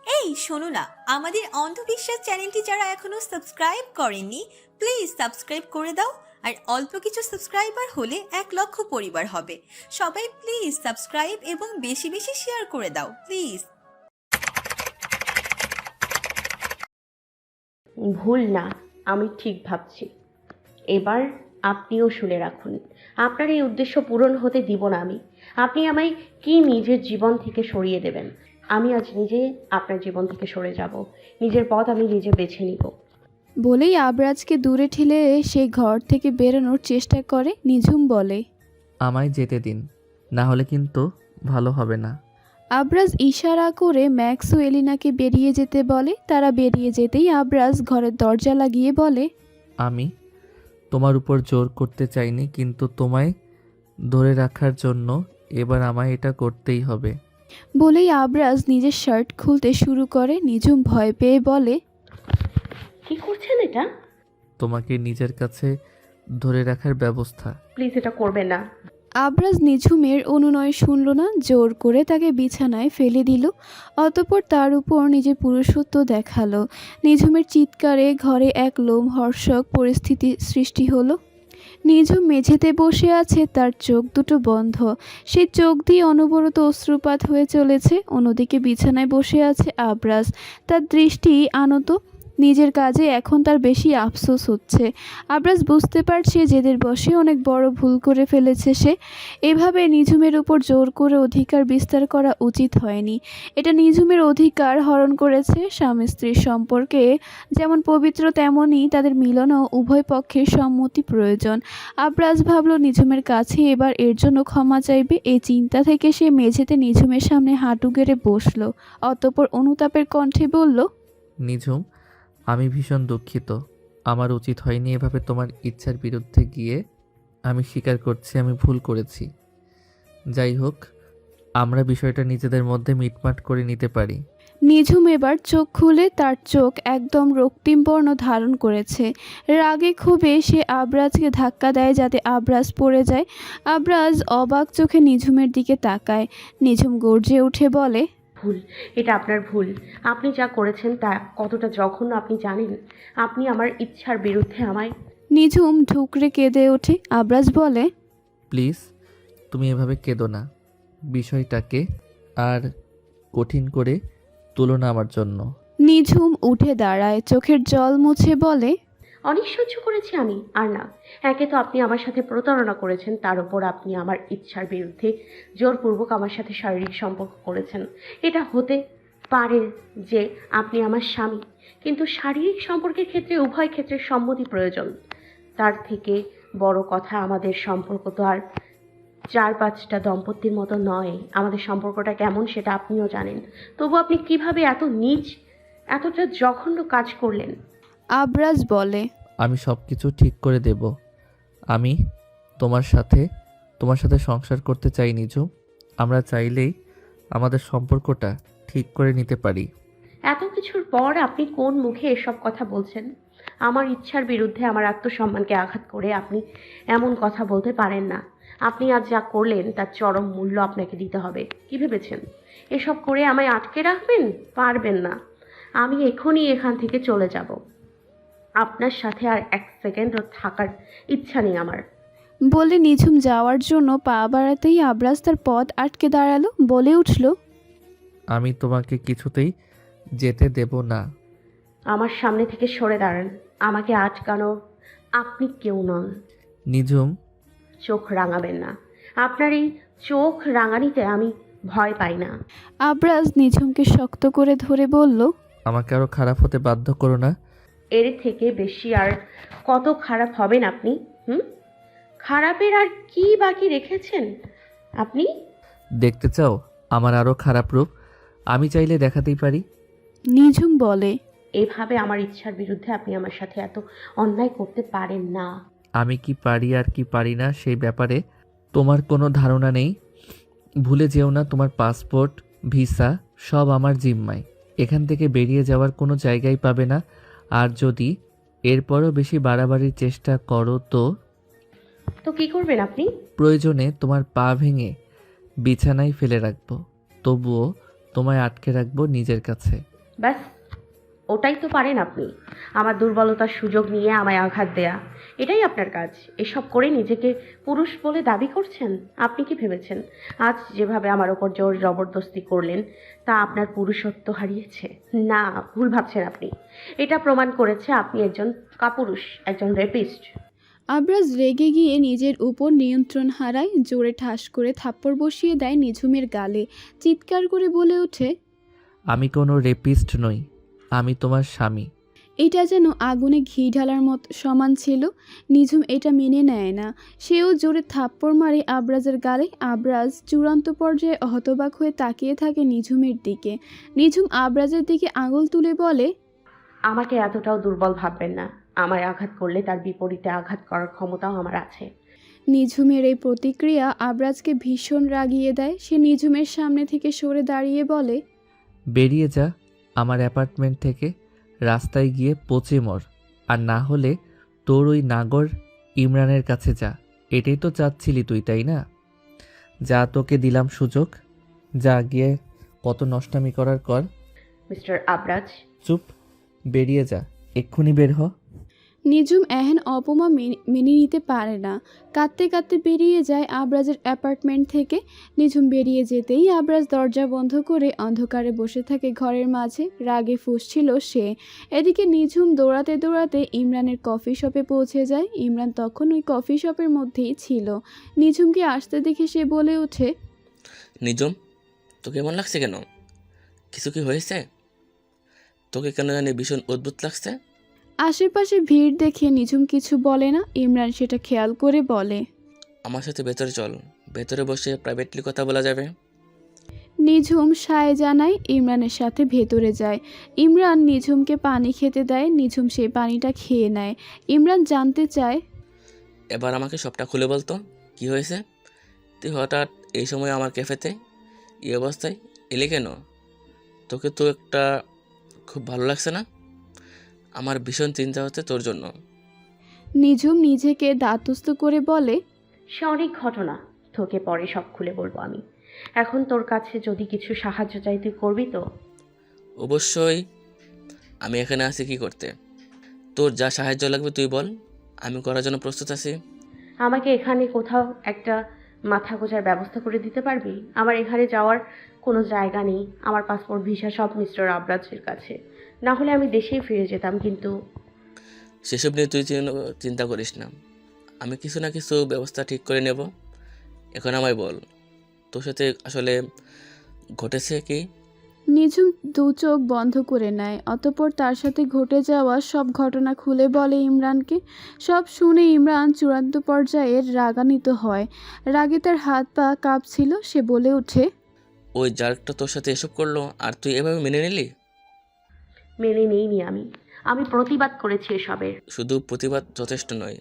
এই শোনো না, আমাদের অন্ধবিশ্বাস চ্যানেলটি যারা এখনো সাবস্ক্রাইব করেননি, প্লিজ সাবস্ক্রাইব করে দাও। আর অল্প কিছু সাবস্ক্রাইবার হলে 1 লক্ষ পরিবার হবে। সবাই প্লিজ সাবস্ক্রাইব এবং বেশি বেশি শেয়ার করে দাও প্লিজ। ভুল না, আমি ঠিক ভাবছি। এবার আপনিও শুনে রাখুন, আপনার এই উদ্দেশ্য পূরণ হতে দিব না আমি। আপনি আমায় কি নিজের জীবন থেকে সরিয়ে দেবেন? আমি আজ নিজে আপনার জীবন থেকে সরে যাব। নিজের পথ আমি নিজে বেছে নিব। বলেই আবরাজকে দূরে ঠেলে সে ঘর থেকে বেরোনোর চেষ্টা করে। নিঝুম বলে, আমায় যেতে দিন, না হলে কিন্তু ভালো হবে না। আবরাজ ইশারা করে ম্যাক্স ও এলিনাকে বেরিয়ে যেতে বলে। তারা বেরিয়ে যেতেই আবরাজ ঘরের দরজা লাগিয়ে বলে, আমি তোমার উপর জোর করতে চাইনি, কিন্তু তোমায় ধরে রাখার জন্য এবার আমায় এটা করতেই হবে। বলেই আবরাজ নিজের শার্ট খুলতে শুরু করে। নিঝুম ভয় পেয়ে বলে, কি করছেন এটা? তোমাকে নিজের কাছে ধরে রাখার ব্যবস্থা। প্লিজ এটা করবেন না। আবরাজ নিঝুমের অনুনয় শুনল না, জোর করে তাকে বিছানায় ফেলে দিল। অতঃপর তার উপর নিজের পুরুষত্ব দেখালো। নিঝুমের চিৎকারে ঘরে এক লোমহর্ষক পরিস্থিতি সৃষ্টি হলো। নিঝুম মেঝেতে বসে আছে, তার চোখ দুটো বন্ধ। সেই চোখ দিয়ে অনবরত অশ্রুপাত হয়ে চলেছে। অন্যদিকে বিছানায় বসে আছে আবরাজ, তার দৃষ্টি আনত। নিজের কাজে এখন তার বেশি আফসোস হচ্ছে। আবরাজ বুঝতে পারছে জেদের বশে অনেক বড় ভুল করে ফেলেছে সে। এভাবে নিঝুমের উপর জোর করে অধিকার বিস্তার করা উচিত হয়নি। এটা নিঝুমের অধিকার হরণ করেছে। স্বামী স্ত্রীর সম্পর্কে যেমন পবিত্র, তেমনই তাদের মিলনও উভয় পক্ষের সম্মতি প্রয়োজন। আবরাজ ভাবল নিঝুমের কাছে এবার এর জন্য ক্ষমা চাইবে। এই চিন্তা থেকে সে মেঝেতে নিঝুমের সামনে হাঁটু গেড়ে বসল। অতঃপর অনুতাপের কণ্ঠে বলল, নিঝুম, আমি ভীষণ দুঃখিত। আমার উচিত হয়নি এভাবে তোমার ইচ্ছার বিরুদ্ধে গিয়ে। আমি স্বীকার করছি আমি ভুল করেছি। যাই হোক, আমরা বিষয়টা নিজেদের মধ্যে মিটমাট করে নিতে পারি। নিঝুম এবার চোখ খুলে, তার চোখ একদম রক্তিম বর্ণ ধারণ করেছে। রাগে ক্ষোভে সে আবরাজকে ধাক্কা দেয় যাতে আবরাজ পড়ে যায়। আবরাজ অবাক চোখে নিঝুমের দিকে তাকায়। নিঝুম গর্জে উঠে বলে, ভুল, এটা আপনার ভুল। আপনি যা করেছেন তা কতটা জঘন্য আপনি জানেন? আপনি আমার ইচ্ছার বিরুদ্ধে আমায়। নিঝুম ঠুকরে কেঁদে ওঠে। আবরাজ বলে, প্লিজ, তুমি এভাবে কেঁদো না। বিষয়টাকে আর কঠিন করে তুলো না আমার জন্য। নিঝুম উঠে দাঁড়ায়, চোখের জল মুছে বলে, অনেক সহ্য করেছি আমি, আর না। একে তো আপনি আমার সাথে প্রতারণা করেছেন, তার উপর আপনি আমার ইচ্ছার বিরুদ্ধে জোরপূর্বক আমার সাথে শারীরিক সম্পর্ক করেছেন। এটা হতে পারে যে আপনি আমার স্বামী, কিন্তু শারীরিক সম্পর্কের ক্ষেত্রে উভয় ক্ষেত্রে সম্মতি প্রয়োজন। তার থেকে বড় কথা, আমাদের সম্পর্ক তো আর 4-5টা দম্পতির মতো নয়। আমাদের সম্পর্কটা কেমন সেটা আপনিও জানেন। তবু আপনি কিভাবে এত নীচ, এতটা জঘন্য কাজ করলেন? আবরাজ বলে, আমি সব কিছু ঠিক করে দেব। আমি তোমার সাথে তোমার সাথে সংসার করতে চাই নিঝুম। আমরা চাইলেই আমাদের সম্পর্কটা ঠিক করে নিতে পারি। এত কিছুর পর আপনি কোন মুখে এসব কথা বলছেন? আমার ইচ্ছার বিরুদ্ধে আমার আত্মসম্মানকে আঘাত করে আপনি এমন কথা বলতে পারেন না। আপনি আজ যা করলেন তার চরম মূল্য আপনাকে দিতে হবে। কি ভেবেছেন এসব করে আমায় আটকে রাখবেন? পারবেন না। আমি এখনই এখান থেকে চলে যাব। আপনার সাথে আর 1 সেকেন্ডও থাকার ইচ্ছা নেই আমার। বলে নিঝুম যাওয়ার জন্য পা বাড়াতেই আবরাজ তার পথ আটকে দাঁড়ালো। বলে উঠল, আমি তোমাকে কিছুতেই যেতে দেব না। আমার সামনে থেকে সরে দাঁড়ান। আমাকে আটকানো আপনি কেউ নন। নিঝুম, চোখ রাঙাবেন না। আপনার এই চোখ রাঙানিতে আমি ভয় পাই না। আবরাজ নিঝুমকে শক্ত করে ধরে বলল, আমাকে আরো খারাপ হতে বাধ্য করো না। এর থেকে বেশি আর কত খারাপ হবেন আপনি? খারাপের আর কি বাকি রেখেছেন আপনি? দেখতে চাও আমার আরো খারাপ রূপ? আমি চাইলে দেখাতেই পারি। নিঝুম বলে, এভাবে আমার ইচ্ছার বিরুদ্ধে আপনি আমার সাথে এত অন্যায় করতে পারেন না। আমি কি পারি আর কি পারি না সেই ব্যাপারে তোমার কোনো ধারণা নেই। ভুলে যেও না, তোমার পাসপোর্ট, ভিসা সব আমার জিম্মায়। এখান থেকে বেরিয়ে যাওয়ার কোনো জায়গাই পাবে না। আর যদি এরপরও বেশি বাড়াবাড়ির চেষ্টা করো তো তো কি করবেন আপনি? প্রয়োজনে তোমার পা ভেঙে বিছানায় ফেলে রাখবো, তবুও তোমায় আটকে রাখবো নিজের কাছে। ব্যাস, ওটাই তো পারেন আপনি। আমার দুর্বলতার সুযোগ নিয়ে আমায় আঘাত দেয়া, এটাই আপনার কাজ। এসব করে নিজেকে পুরুষ বলে দাবি করছেন। আপনি কি ভেবেছেন আজ যেভাবে আমার ওপর জোর জবরদস্তি করলেন তা আপনার পুরুষত্ব হারিয়েছে? না, ভুল ভাবছেন আপনি। এটা প্রমাণ করেছে আপনি একজন কাপুরুষ, একজন রেপিস্ট। আবরাজ রেগে গিয়ে নিজের উপর নিয়ন্ত্রণ হারায়, জোরে ঠাস করে থাপ্পড় বসিয়ে দেয় নিঝুমের গালে। চিৎকার করে বলে ওঠে, আমি কোনো রেপিস্ট নই, আমি তোমার স্বামী। এটা যেন আগুনে ঘি ঢালার মতো সমান ছিল। নিঝুম এটা মেনে নেয় না। সেও জোরে থাপ্পড় মারে আবরাজের গালে। আবরাজ চূড়ান্ত পর্যায়ে হতবাক হয়ে তাকিয়ে থাকে নিঝুমের দিকে। নিঝুম আবরাজের দিকে আঙুল তুলে বলে, আমাকে এতটাও দুর্বল ভাববেন না। আমায় আঘাত করলে তার বিপরীতে আঘাত করার ক্ষমতাও আমার আছে। নিঝুমের এই প্রতিক্রিয়া আবরাজকে ভীষণ রাগিয়ে দেয়। সে নিঝুমের সামনে থেকে সরে দাঁড়িয়ে বলে, বেরিয়ে যা আমার অ্যাপার্টমেন্ট থেকে, রাস্তায় গিয়ে পচে মর। আর না হলে তোর ওই নাগর ইমরানের কাছে যা। এটাই তো চাচ্ছিলি তুই, তাই না? যা, তোকে দিলাম সুযোগ, যা গিয়ে কত নষ্টামি করার কর। মিস্টার আবরাজ, চুপ, বেরিয়ে যা, এক্ষুনি বের হ। নিঝুম এহেন অপমান মেনে নিতে পারে না। কাঁদতে কাঁদতে বেরিয়ে যায় আবরাজের অ্যাপার্টমেন্ট থেকে। নিঝুম বেরিয়ে যেতেই আবরাজ দরজা বন্ধ করে অন্ধকারে বসে থাকে ঘরের মাঝে। রাগে ফুঁসছিল সে। এদিকে নিঝুম দৌড়াতে দৌড়াতে ইমরানের কফি শপে পৌঁছে যায়। ইমরান তখন ওই কফি শপের মধ্যেই ছিল। নিঝুমকে আসতে দেখে সে বলে ওঠে, নিজম, তোকে এমন লাগছে কেন? কিছু কি হয়েছে? তোকে কেন জানি ভীষণ অদ্ভুত লাগছে। আশেপাশে ভিড় দেখে নিঝুম কিছু বলে না। ইমরান সেটা খেয়াল করে বলে, আমার সাথে ভেতরে চল, ভেতরে বসে প্রাইভেটলি কথা বলা যাবে। নিঝুম সায় জানায়, ইমরানের সাথে ভেতরে যায়। ইমরান নিঝুমকে পানি খেতে দেয়। নিঝুম সেই পানিটা খেয়ে নেয়। ইমরান জানতে চায়, এবার আমাকে সবটা খুলে বলতো, কি হয়েছে? তুই হঠাৎ এই সময় আমার ক্যাফেতে এই অবস্থায় এলে কেন? তোকে তো একটা খুব ভালো লাগছে না? আমার ভীষণ চিন্তা হচ্ছে তোর জন্য। নিঝুম নিজেকে দাঁতস্থ করে বলে, সে অনেক ঘটনা, তোকে পরে সব খুলে বলবো আমি। এখন তোর কাছে যদি কিছু সাহায্য চাই তুই করবি তো? অবশ্যই। আমি এখানে আছি কি করতে? তোর যা সাহায্য লাগবে তুই বল, আমি করার জন্য প্রস্তুত আছি। আমাকে এখানে কোথাও একটা মাথা গোঁজার ব্যবস্থা করে দিতে পারবি? আমার এখানে যাওয়ার কোনো জায়গা নেই। আমার পাসপোর্ট ভিসা সব মিস্টার আবরাজের কাছে। না হলে আমি দেশেই ফিরে যেতাম, কিন্তু সেসব নিয়ে তুই চিন্তা করিস না, আমি কিছু না কিছু ব্যবস্থা ঠিক করে নেব। এখন আমায় বল, তোর সাথে আসলে ঘটেছে কি? নিঝুম দু চোখ বন্ধ করে নেয়। অতঃপর তার সাথে ঘটে যাওয়া সব ঘটনা খুলে বলে ইমরানকে। সব শুনে ইমরান চূড়ান্ত পর্যায়ের রাগান্বিত হয়। রাগে তার হাত পা কাঁপছিল। সে বলে ওঠে, ওই জার্কটা তোর সাথে এসব করলো আর তুই এভাবে মেনে নিলি? মেনে নিইনি আমি। আমি প্রতিবাদ করেছি এসবের। শুধু প্রতিবাদ যথেষ্ট নয়,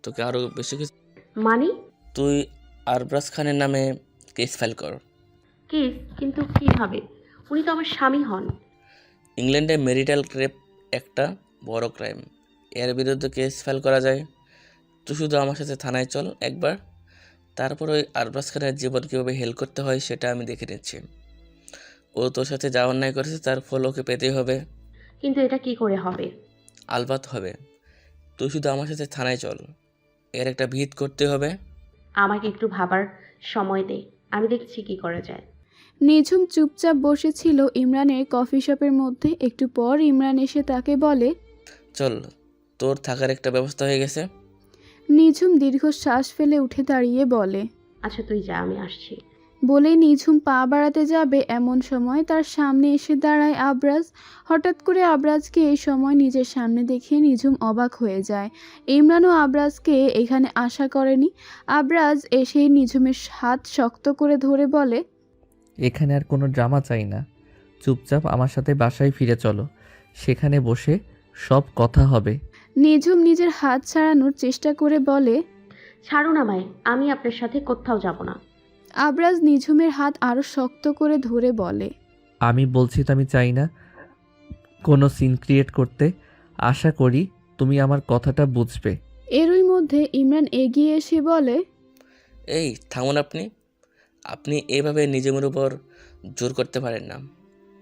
তোকে আরও বেশি কিছু। মানে? তুই আরবাজ খানের নামে কেস ফাইল কর। কেস? কিন্তু কিভাবে? উনি তো আমার স্বামী হন। ইংল্যান্ডে ম্যারিটাল রেপ একটা বড় ক্রাইম, এর বিরুদ্ধে কেস ফাইল করা যায়। তুই শুধু আমার সাথে থানায় চল একবার, তারপর ওই আরবাজ খানের জীবন কীভাবে হেল করতে হয় সেটা আমি দেখে নিচ্ছি। ও তোর সাথে যা অন্যায় করেছে তার ফল ওকে পেতেই হবে। কিন্তু এটা কি করে হবে? আলবাত হবে। তুই শুধু আমার সাথে থানায় চল, এর একটা ভিত করতে হবে। আমাকে একটু ভাবার সময় দে, আমি দেখছি কি করা যায়। নিঝুম চুপচাপ বসেছিল ইমরানের কফি শপের মধ্যে। একটু পর ইমরান এসে তাকে বলে, চল, তোর থাকার একটা ব্যবস্থা হয়ে গেছে। নিঝুম দীর্ঘশ্বাস ফেলে উঠে দাঁড়িয়ে বলে, আচ্ছা তুই যা, আমি আসছি। বলেই নিঝুম পা বাড়াতে যাবে এমন সময় তার সামনে এসে দাঁড়ায় আবরাজ। হঠাৎ করে আবরাজকে এই সময় নিজের সামনে দেখে নিঝুম অবাক হয়ে যায়। ইমরানও আবরাজকে এখানে আশা করেনি। আবরাজ এসেই নিঝুমের হাত শক্ত করে ধরে বলে, এখানে আর কোনো ড্রামা চাই না, চুপচাপ আমার সাথে বাসায় ফিরে চলো, সেখানে বসে সব কথা হবে। নিঝুম নিজের হাত ছাড়ানোর চেষ্টা করে বলে, ছাড়ুন আমায়, আমি আপনার সাথে কোথাও যাব না। আবরাজ নিঝুমের হাত আরও শক্ত করে ধরে বলে, আমি বলছি তো আমি চাই না কোনো সিন ক্রিয়েট করতে, আশা করি তুমি আমার কথাটা বুঝবে। এরই মধ্যে ইমরান এগিয়ে এসে বলে, এই থামুন, আপনি আপনি এভাবে নিজের উপর জোর করতে পারেন না।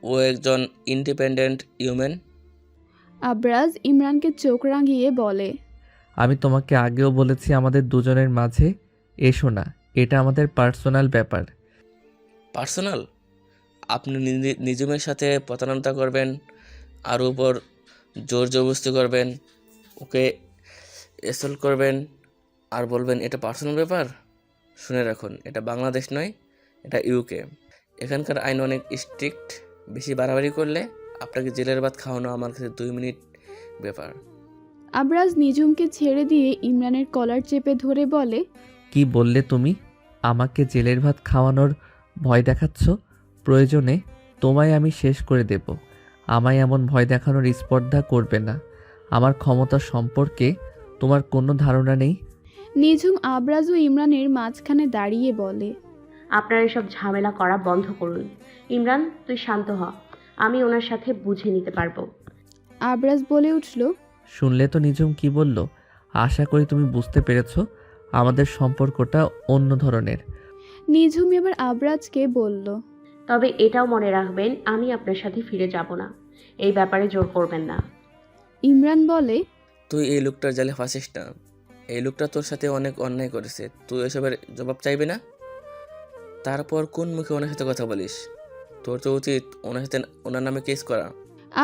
ও একজন ইন্ডিপেন্ডেন্ট হিউম্যান। আবরাজ ইমরানকে চোখ রাঙিয়ে বলে। আমি তোমাকে আগেও বলেছি আমাদের দুজনের মাঝে এসো না, এটা আমাদের পার্সোনাল ব্যাপার। পার্সোনাল? আপনি নিজুমের সাথে প্রতারণা করবেন, আর উপর জোর জবরদস্তি করবেন, ওকে এসল্ট করবেন, আর বলবেন এটা পার্সোনাল ব্যাপার? শুনে রাখুন, এটা বাংলাদেশ নয়, এটা ইউকে। এখানকার আইন অনেক স্ট্রিক্ট। বেশি বাড়াবাড়ি করলে আপনাকে জেলের ভাত খাওয়ানো আমার কাছে 2 মিনিট ব্যাপার। আবরাজ নিঝুমকে ছেড়ে দিয়ে ইমরানের কলার চেপে ধরে বলে। কি বললে তুমি? আমাকে জেলের ভাত খাওয়ানোর ভয় দেখাচ্ছ? প্রয়োজনে তোমায় আমি শেষ করে দেব। আমায় এমন ভয় দেখানোর স্পর্ধা করবে না। আমার ক্ষমতা সম্পর্কে তোমার কোনো ধারণা নেই। নিঝুম আবরাজ ও ইমরানের মাঝখানে দাঁড়িয়ে বলে। আপনারা এসব ঝামেলা করা বন্ধ করুন। ইমরান, তুই শান্ত হ, আমি ওনার সাথে বুঝে নিতে পারবো। আবরাজ বলে উঠল। শুনলে তো নিঝুম কি বলল? আশা করি তুমি বুঝতে পেরেছ আমাদের সম্পর্কটা অন্য ধরনের। নিঝুম এবার আবরাজকে বলল। তবে এটাও মনে রাখবেন, আমি আপনার সাথে ফিরে যাব না। এই ব্যাপারে জোর করবেন না। ইমরান বলে। তুই এই লোকটার জালে ফাঁসিস না। এই লোকটা তোর সাথে অনেক অন্যায় করেছে, তুই এসবের জবাব চাইবি না? তারপর কোন মুখে ওনার সাথে কথা বলিস? তোর তো উচিত ওনার সাথে ওনার নামে কেস করা।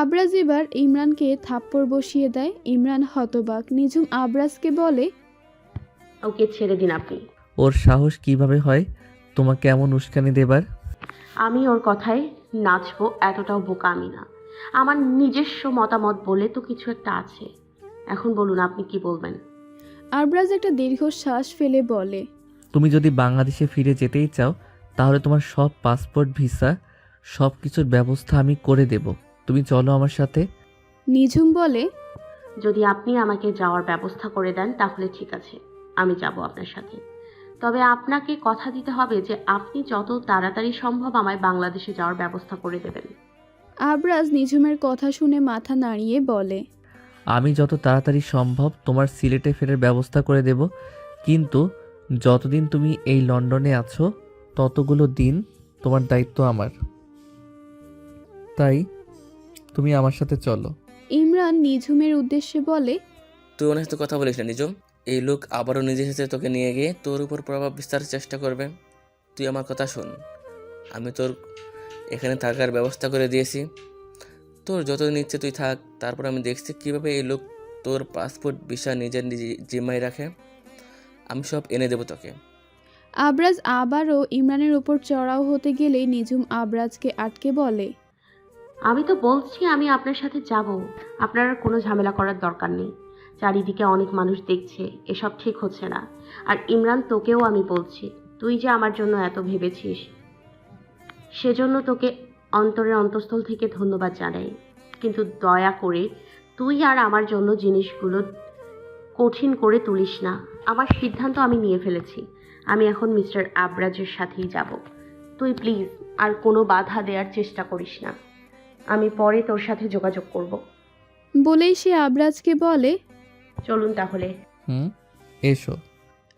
আবরাজ এবার ইমরানকে থাপ্পড় বসিয়ে দেয়। ইমরান হতবাক। নিঝুম আবরাজকে বলে। ওকে ছেড়ে দিন আপনি। ওর সাহস কিভাবে হয় তোমাকে এমন উস্কানি দেবার? আমি ওর কথায় নাচবো এতটাও বোকা আমি না। আমার নিজস্ব মতামত বলে তো কিছু একটা আছে। এখন বলুন, আপনি কি বলবেন? আবরাজ একটা দীর্ঘশ্বাস ফেলে বলে। তুমি যদি বাংলাদেশে ফিরে যেতেই চাও তাহলে তোমার সব পাসপোর্ট, ভিসা, সব কিছুর ব্যবস্থা আমি করে দেব। তুমি চলো আমার সাথে। নিঝুম বলে। যদি আপনি আমাকে যাওয়ার ব্যবস্থা করে দেন তাহলে ঠিক আছে, আমি যাব আপনার সাথে। তবে আপনাকে কথা দিতে হবে যে আপনি যত তাড়াতাড়ি সম্ভব আমায় বাংলাদেশে যাওয়ার ব্যবস্থা করে দেবেন। আবরাজ নিঝুমের কথা শুনে মাথা নাড়িয়ে বলে। আমি যত তাড়াতাড়ি সম্ভব তোমার সিলেটে ফেরার ব্যবস্থা করে দেব, কিন্তু যতদিন তুমি এই লন্ডনে আছো ততগুলো দিন তোমার দায়িত্ব আমার। তাই তুমি আমার সাথে চলো। ইমরান নিঝুমের উদ্দেশ্যে বলে। তুই ওনার সাথে কথা বলিস না নিজম। এই লোক আবারও নিজের সাথে তোকে নিয়ে গিয়ে তোর উপর প্রভাব বিস্তারের চেষ্টা করবে। তুই আমার কথা শোন, আমি তোর এখানে থাকার ব্যবস্থা করে দিয়েছি। তোর যতদিন ইচ্ছে তুই থাক, তারপর আমি দেখছি কীভাবে এই লোক তোর পাসপোর্ট, ভিসা নিজের জিম্মায় রাখে। আমি সব এনে দেবো তোকে। আবরাজ আবারও ইমরানের উপর চড়াও হতে গেলেই নিঝুম আবরাজকে আটকে বলে। আমি তো বলছি আমি আপনার সাথে যাব। আপনার আর কোনো ঝামেলা করার দরকার নেই। চারিদিকে অনেক মানুষ দেখছে, এসব ঠিক হচ্ছে না। আর ইমরান, তোকেও আমি বলছি, তুই যে আমার জন্য এত ভেবেছিস, সেজন্য তোকে অন্তরের অন্তঃস্থল থেকে ধন্যবাদ জানাই। কিন্তু দয়া করে তুই আর আমার জন্য জিনিসগুলো কঠিন করে তুলিস না। আমার সিদ্ধান্ত আমি নিয়ে ফেলেছি। আমি এখন মিস্টার আবরাজের সাথেই যাব। তুই প্লিজ আর কোনো বাধা দেওয়ার চেষ্টা করিস না। আমি পরে তোর সাথে যোগাযোগ করব। বলেই সে আবরাজকে বলে। চলুন তাহলে। এসো।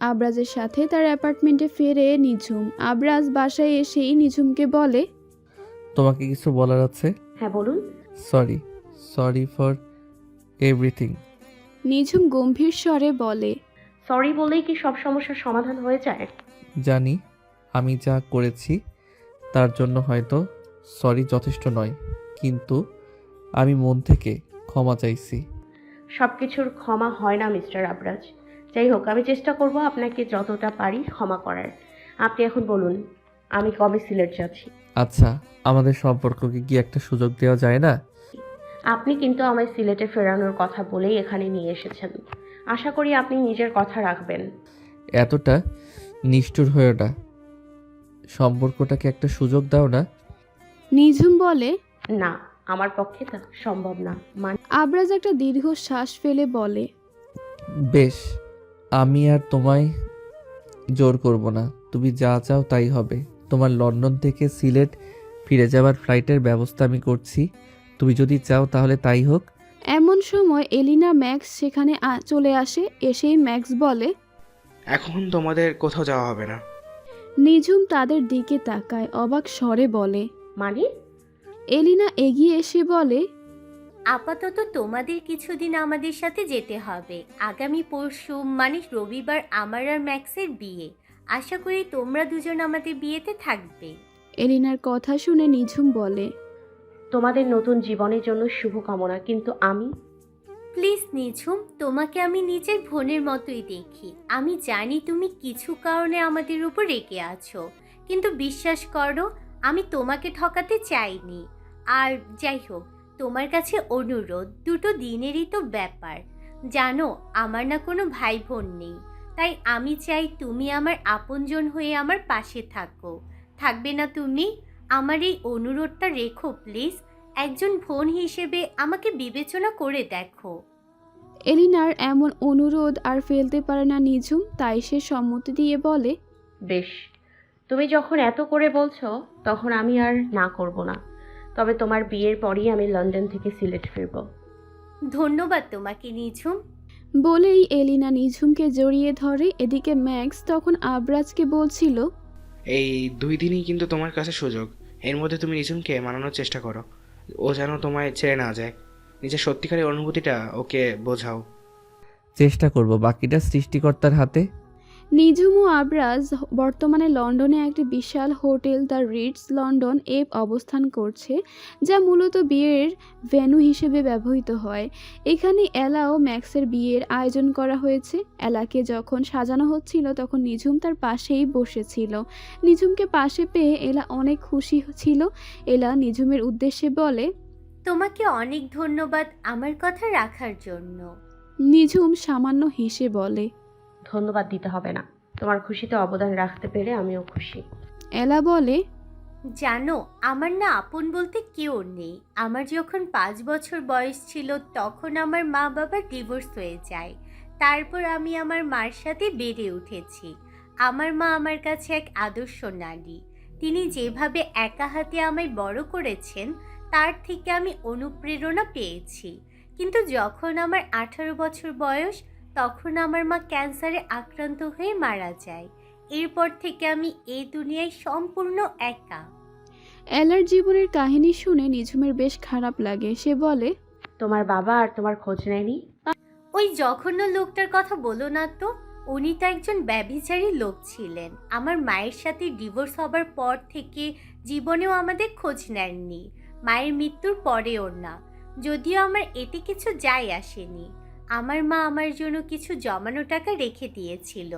আবরাজের সাথে তার অ্যাপার্টমেন্টে ফেরে নিঝুম। আবরাজ বাসায় এসেই নিঝুমকে বলে। তোমাকে কিছু বলার আছে। হ্যাঁ বলুন। Sorry for everything. নিঝুম গম্ভীর স্বরে বলে। সরি বলেই কি সব সমস্যার সমাধান হয়ে যায়? জানি আমি যা করেছি তার জন্য হয়তো সরি যথেষ্ট নয়, কিন্তু আমি মন থেকে ক্ষমা চাইছি। সব কিছুর ক্ষমা হয় না মিস্টার আবরাজ। যাই হোক, আমি চেষ্টা করব আপনাকে যতটা পারি ক্ষমা করার। আপনি এখন বলুন, আমি কবে সিলেট যাচ্ছি? আচ্ছা, আমাদের সম্পর্ককে কি একটা সুযোগ দেওয়া যায় না? আপনি কিন্তু আমায় সিলেটে ফেরানোর কথা বলেই এখানে নিয়ে এসেছেন। আশা করি আপনি নিজের কথা রাখবেন। এতটা নিষ্ঠুর হয়েও না, সম্পর্কটাকে একটা সুযোগ দাও না। নিঝুম বলে। না, আমার পক্ষে তা সম্ভব না। আবরাজ একটা দীর্ঘ শ্বাস ফেলে বলে। বেশ, আমি আর তোমায় জোর করব না। তুমি যা চাও তাই হবে। তোমার লন্ডন থেকে সিলেট ফিরে যাওয়ার ফ্লাইটের ব্যবস্থা আমি করছি। তুমি যদি চাও তাহলে তাই হোক। এমন সময় এলিনা ম্যাক্স সেখানে চলে আসে। এসেই ম্যাক্স বলে। এখন তোমাদের কোথাও যাওয়া হবে না। নিঝুম তাদের দিকে তাকায়, অবাক স্বরে বলে। মানে? এলিনা এগিয়ে এসে বলে, আপাতত তোমাদের কিছুদিন আমাদের সাথে যেতে হবে। আগামী পরশু মানে রবিবার আমার আর ম্যাক্সের বিয়ে। আশা করি তোমরা দুজন আমাদের বিয়েতে থাকবে। এলিনার কথা শুনে নিঝুম বলে, তোমাদের নতুন জীবনের জন্য শুভকামনা, কিন্তু আমি প্লিজ নিঝুম, তোমাকে আমি নিজের বোনের মতোই দেখি। আমি জানি তুমি কিছু কারণে আমাদের উপর রেগে আছো, কিন্তু বিশ্বাস করো আমি তোমাকে ঠকাতে চাইনি। আর যাই হোক, তোমার কাছে অনুরোধ, দুটো দিনেরই তো ব্যাপার। জানো আমার না কোনো ভাই বোন নেই, তাই আমি চাই তুমি আমার আপনজন হয়ে আমার পাশে থাকো। থাকবে না তুমি? আমার এই অনুরোধটা রেখো প্লিজ। একজন বোন হিসেবে আমাকে বিবেচনা করে দেখো। এলিনার এমন অনুরোধ আর ফেলতে পারে না নিঝুম, তাই সে সম্মতি দিয়ে বলে, বেশ, তুমি যখন এত করে বলছো তখন আমি আর না করব না। তবে তোমার বিয়ের পরই আমি লন্ডন থেকে সিলেট ফিরব। ধন্যবাদ তোমাকে নিঝুম। বলেই এলিনা নিঝুমকে জড়িয়ে ধরে। এদিকে ম্যাক্স তখন আবরাজকে বলছিল, এই 2 দিনই কিন্তু তোমার কাছে সুযোগ। এর মধ্যে তুমি নিঝুমকে মানানোর চেষ্টা করো, ও যেন তোমায় ছেড়ে না যায়। নিজের সত্যিকারের অনুভূতিটা ওকে বোঝাও। চেষ্টা করব, বাকিটা সৃষ্টিকর্তার হাতে। নিঝুম ও আবরাজ বর্তমানে লন্ডনে একটি বিশাল হোটেল দ্য রিটস লন্ডন অবস্থান করছে, যা মূলত বিয়ের ভেন্যু হিসেবে ব্যবহৃত হয়। এখানে এলা ও ম্যাক্সের বিয়ের আয়োজন করা হয়েছে। এলাকে যখন সাজানো হচ্ছিল তখন নিঝুম তার পাশেই বসেছিল। নিঝুমকে পাশে পেয়ে এলা অনেক খুশি ছিল। এলা নিঝুমের উদ্দেশ্যে বলে, তোমাকে অনেক ধন্যবাদ আমার কথা রাখার জন্য। নিঝুম সামান্য হেসে বলে, ধন্যবাদ দিতে হবে না, তোমার খুশিতে অবদান রাখতে পেরে আমিও খুশি। এলা বলে, জানো আমার না আপন বলতে কেউ নেই। আমার যখন 5 বছর বয়স ছিল তখন আমার মা বাবা ডিভোর্স হয়ে যায়। তারপর আমি আমার মার সাথে বেড়ে উঠেছি। আমার মা আমার কাছে এক আদর্শ নারী। তিনি যেভাবে একা হাতে আমায় বড় করেছেন তার থেকে আমি অনুপ্রেরণা পেয়েছি। কিন্তু যখন আমার 18 বছর বয়স তখন আমার মা ক্যান্সারে আক্রান্ত হয়ে মারা যায়। এরপর থেকে আমি এই দুনিয়ায় সম্পূর্ণ একা। এলার জীবনের কাহিনী শুনে নিঝুমের বেশ খারাপ লাগে। সে বলে, তোমার বাবা আর তোমার খোঁজ নেয়নি? ওই জঘন্য লোকটার কথা বলো না তো। উনি তো একজন ব্যভিচারী লোক ছিলেন। আমার মায়ের সাথে ডিভোর্স হবার পর থেকে জীবনেও আমাদের খোঁজ নেননি। মায়ের মৃত্যুর পরেও না। যদিও আমার এতে কিছু যায় আসেনি। আমার মা আমার জন্য কিছু জমানো টাকা রেখে দিয়েছিল,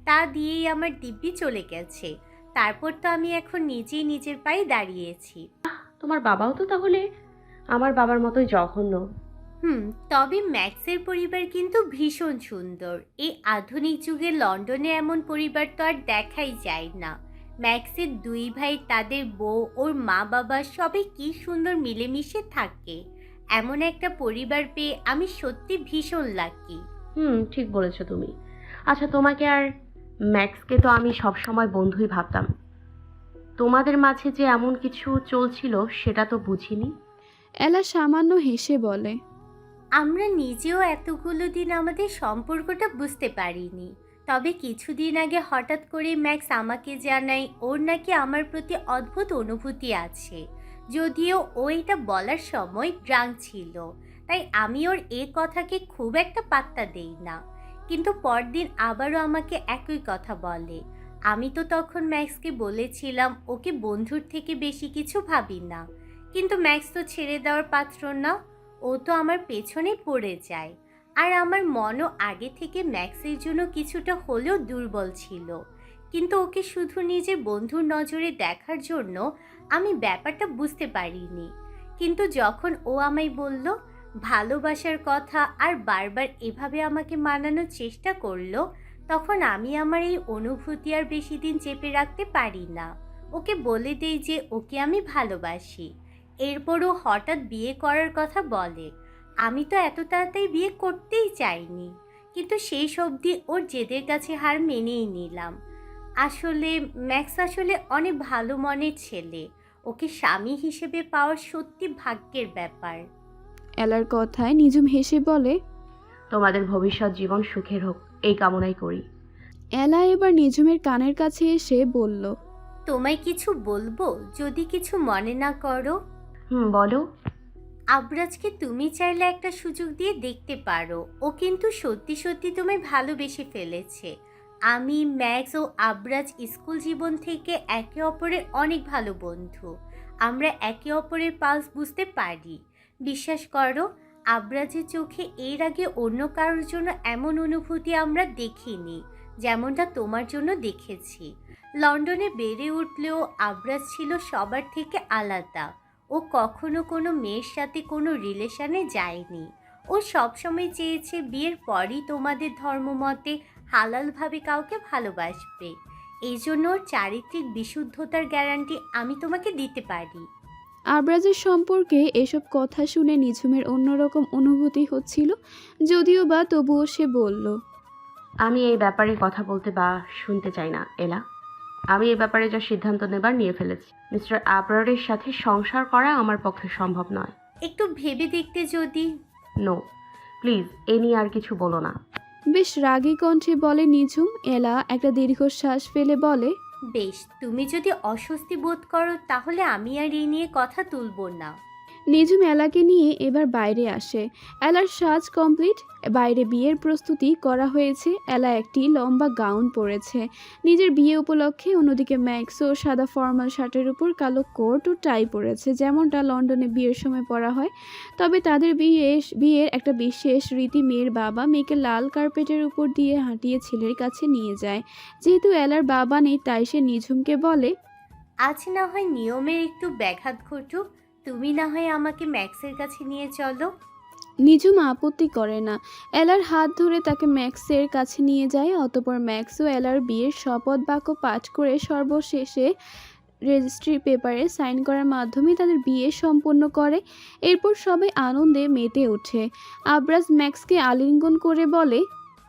তা দিয়েই আমার দিব্যি চলে গেছে। তারপর তো আমি এখন নিজেই নিজের পায়ে দাঁড়িয়েছি। তোমার বাবাও তো তাহলে আমার বাবার মতোই জঘন্য। তবে ম্যাক্সের পরিবার কিন্তু ভীষণ সুন্দর। এই আধুনিক যুগে লন্ডনে এমন পরিবার তো আর দেখাই যায় না। ম্যাক্সের 2 ভাই, তাদের বউ, ওর মা বাবা সবাই কি সুন্দর মিলেমিশে থাকে। এমন একটা পরিবার পেয়ে আমি সত্যি ভীষণ লাকি। ঠিক বলেছো তুমি। আচ্ছা, তোমাকে আর ম্যাক্সকে তো আমি সব সময় বন্ধুই ভাবতাম। তোমাদের মাঝে যে এমন কিছু চলছিল সেটা তো বুঝিনি। এলা সামান্য হেসে বলে, আমরা নিজেও এতগুলো দিন আমাদের সম্পর্কটা বুঝতে পারিনি। তবে কিছুদিন আগে হঠাৎ করে ম্যাক্স আমাকে জানায় ওর নাকি আমার প্রতি অদ্ভুত অনুভূতি আছে। যদিও ও এটা বলার সময় ড্রাঙ্ক ছিল, তাই আমি ওর এ কথাকে খুব একটা পাত্তা দেই না। কিন্তু পরদিন আবারও আমাকে একই কথা বলে। আমি তো তখন ম্যাক্সকে বলেছিলাম ওকে বন্ধুর থেকে বেশি কিছু ভাবি না। কিন্তু ম্যাক্স তো ছেড়ে দেওয়ার পাত্র না। ও তো আমার পেছনে পড়ে যায়। আর আমার মনও আগে থেকে ম্যাক্সের জন্য কিছুটা হলেও দুর্বল ছিল। কিন্তু ওকে শুধু নিজের বন্ধুর নজরে দেখার জন্য আমি ব্যাপারটা বুঝতে পারিনি। কিন্তু যখন ও আমায় বলল ভালোবাসার কথা আর বারবার এভাবে আমাকে মানানোর চেষ্টা করলো, তখন আমি আমার এই অনুভূতি আর বেশি দিন চেপে রাখতে পারি না। ওকে বলে দেই যে ওকে আমি ভালোবাসি। এরপরও হঠাৎ বিয়ে করার কথা বলে। আমি তো এত তাড়াতাড়ি বিয়ে করতেই চাইনি, কিন্তু সেই অবধি ওর জেদের কাছে হার মেনেই নিলাম। আসলে ম্যাক্স আসলে অনেক ভালো মনের ছেলে। ওকে স্বামী হিসেবে পাওয়ার সত্যি ভাগ্যের ব্যাপার। এলার কথায় নিঝুম হেসে বলে, তোমাদের ভবিষ্যৎ জীবন সুখের হোক এই কামনাই করি। এলা এবার নিঝুমের কানের কাছে এসে বলল, তোমায় কিছু বলবো যদি কিছু মনে না করো? বলো। আবরাজকে তুমি চাইলে একটা সুযোগ দিয়ে দেখতে পারো। ও কিন্তু সত্যি সত্যি তোমায় ভালোবেসে ফেলেছে। আমি, ম্যাক্স ও আবরাজ স্কুল জীবন থেকে একে অপরের অনেক ভালো বন্ধু। আমরা একে অপরের পালস বুঝতে পারি। বিশ্বাস করো, আবরাজের চোখে এর আগে অন্য কারোর জন্য এমন অনুভূতি আমরা দেখিনি যেমনটা তোমার জন্য দেখেছি। লন্ডনে বেড়ে উঠলেও আবরাজ ছিল সবার থেকে আলাদা। ও কখনো কোনো মেয়ের সাথে কোনো রিলেশনে যায়নি। ও সবসময় চেয়েছে বিয়ের পরই তোমাদের ধর্মমতে হালালভাবে কাউকে ভালোবাসবে। এই জন্য ওর চারিত্রিক বিশুদ্ধতার গ্যারান্টি আমি তোমাকে দিতে পারি। আবরাজের সম্পর্কে এসব কথা শুনে নিঝুমের অন্যরকম অনুভূতি হচ্ছিল, যদিও বা তবুও সে বলল, আমি এই ব্যাপারে কথা বলতে বা শুনতে চাই না এলা। আমি এই ব্যাপারে যা সিদ্ধান্ত নেবার নিয়ে ফেলেছি। মিস্টার আবরারের সাথে সংসার করা আমার পক্ষে সম্ভব নয়। একটু ভেবে দেখতে যদি। নো, প্লিজ এ নিয়ে আর কিছু বলো না। বেশ রাগী কণ্ঠে বলে নিঝুম। এলা একটা দীর্ঘশ্বাস ফেলে বলে, বেশ, তুমি যদি অস্বস্তি বোধ করো তাহলে আমি আর এই নিয়ে কথা তুলব না। নিঝুম এলাকে নিয়ে এবার বাইরে আসে। এলার সাজ কমপ্লিট, বাইরে বিয়ের প্রস্তুতি করা হয়েছে। এলা একটি লম্বা গাউন পরেছে নিজের বিয়ে উপলক্ষে। অন্যদিকে ম্যাক্সও সাদা ফর্মাল শার্টের উপর কালো কোট ও টাই পরেছে, যেমনটা লন্ডনে বিয়ের সময় পরা হয়। তবে তাদের বিয়ের একটা বিশেষ রীতি, মেয়ের বাবা মেয়েকে লাল কার্পেটের উপর দিয়ে হাঁটিয়ে ছেলের কাছে নিয়ে যায়। যেহেতু এলার বাবা নেই, তাই সে নিঝুমকে বলে, আজ না হয় নিয়মের একটু ব্যাঘাত ঘটুক, তুমি না হয় আমাকে ম্যাক্সের কাছে নিয়ে চলো। নিঝুম আপত্তি করে না। এলার হাত ধরে তাকে ম্যাক্সের কাছে নিয়ে যায়। অতঃপর ম্যাক্সও এলার বিয়ের শপথ বাক্য পাঠ করে সর্বশেষে রেজিস্ট্রি পেপারে সাইন করার মাধ্যমে তাদের বিয়ে সম্পন্ন করে। এরপর সবাই আনন্দে মেতে ওঠে। আবরাজ ম্যাক্সকে আলিঙ্গন করে বলে,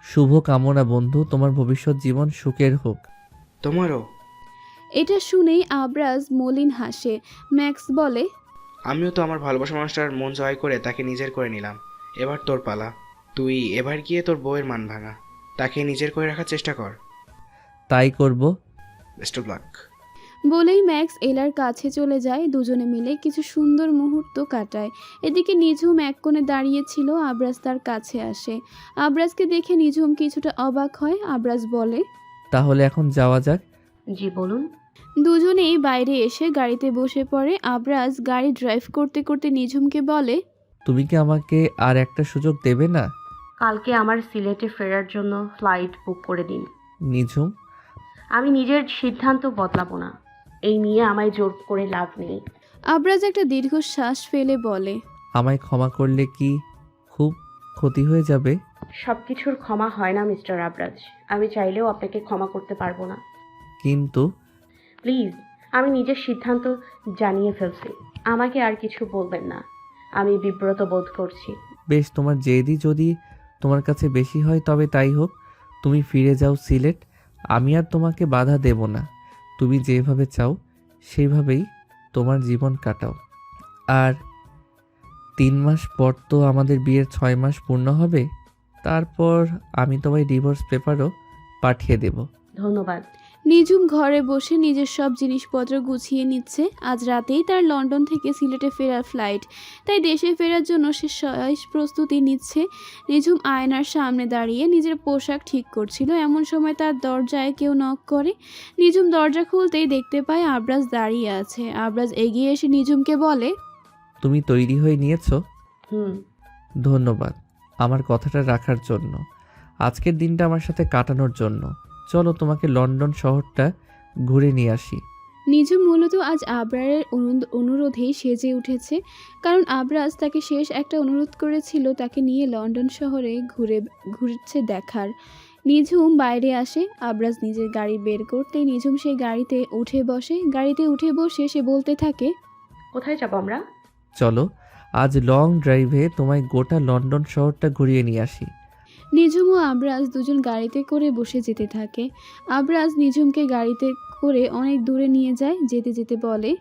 শুভ কামনা বন্ধু, তোমার ভবিষ্যৎ জীবন সুখের হোক। তোমারও। এটা শুনেই আবরাজ মলিন হাসে। ম্যাক্স বলে, আমিও তো আমার ভালোবাসা মানুষটার মন জয় করে তাকে নিজের করে নিলাম। এবার তোর পালা। তুই এবার গিয়ে তোর বউয়ের মান ভাঙা, তাকে নিজের করে রাখার চেষ্টা কর। তাই করব। Best of luck. বলেই ম্যাক্স এলার কাছে চলে যায়। দুজনে মিলে কিছু সুন্দর মুহূর্ত কাটায়। এদিকে নিঝুম এক কোণে দাঁড়িয়েছিল। আবরাজ তার কাছে আসে। আবরাজকে দেখে নিঝুম কিছুটা অবাক হয়। আবরাজ বলে, তাহলে এখন যাওয়া যাক। জি বলুন। দুজনেই বাইরে এসে গাড়িতে বসে পড়ে। আবরাজ গাড়ি ড্রাইভ করতে করতে নিঝুমকে বলে, তুমি কি আমাকে আর একটা সুযোগ দেবে না? কালকে আমার সিলেটে ফেরার জন্য ফ্লাইট বুক করে দিন। নিঝুম, আমি নিজের সিদ্ধান্ত বদলাবো না। এই নিয়ে আমায় জোর করে লাভ নেই। আবরাজ একটা দীর্ঘশ্বাস ফেলে বলে, আমায় ক্ষমা করলে কি খুব ক্ষতি হয়ে যাবে? সব কিছুর ক্ষমা হয় না মিস্টার আবরাজ। আমি চাইলেও আপনাকে ক্ষমা করতে পারবো না। কিন্তু প্লিজ, আমি নিজের সিদ্ধান্ত জানিয়ে ফেলছি। আমাকে আর কিছু বলবেন না। আমি বিব্রত বোধ করছি। বেশ, তোমার জেদি যদি তোমার কাছে বেশি হয় তবে তাই হোক। তুমি ফিরে যাও সিলেট, আমি আর তোমাকে বাধা দেব না। তুমি যেভাবে চাও সেইভাবেই তোমার জীবন কাটাও। আর 3 মাস পর তো আমাদের বিয়ের 6 মাস পূর্ণ হবে। তারপর আমি তোমায় ডিভোর্স পেপারও পাঠিয়ে দেব। ধন্যবাদ। নিঝুম ঘরে বসে নিজের সব জিনিসপত্র গুছিয়ে নিচ্ছে। আজ রাতেই তার লন্ডন থেকে সিলেটে ফেরার ফ্লাইট, তাই দেশে ফেরার জন্য সে শেষ প্রস্তুতি নিচ্ছে। নিঝুম আয়নার সামনে দাঁড়িয়ে নিজের পোশাক ঠিক করছিল। এমন সময় তার দরজায় কেউ নক করে। নিঝুম দরজা খুলতেই দেখতে পায় আবরাজ দাঁড়িয়ে আছে। আবরাজ এগিয়ে এসে নিঝুমকে বলে, তুমি তৈরি হয়ে নিয়েছো? হুম। ধন্যবাদ আমার কথাটা রাখার জন্য, আজকের দিনটা আমার সাথে কাটানোর জন্য। চলো তোমাকে লন্ডন শহরটা ঘুরে নিয়ে আসি। নিঝুম মূলত আজ আবরারের অনুরোধেই সেজে উঠেছে, কারণ আবরাজ তাকে শেষ একটা অনুরোধ করেছিল তাকে নিয়ে লন্ডন শহরে ঘুরছে দেখার। নিঝুম বাইরে আসে। আবরাজ নিজের গাড়ি বের করতেই নিঝুম সেই গাড়িতে উঠে বসে। গাড়িতে উঠে বসে সে বলতে থাকে, কোথায় যাবো আমরা? চলো আজ লং ড্রাইভে তোমায় গোটা লন্ডন শহরটা ঘুরিয়ে নিয়ে আসি। নিঝুম ও আবরাজ দুজন গাড়িতে করে বসে যেতে থাকে। আবরাজ নিঝুমকে গাড়িতে করে অনেক দূরে নিয়ে যায়। যেতে যেতে বলে,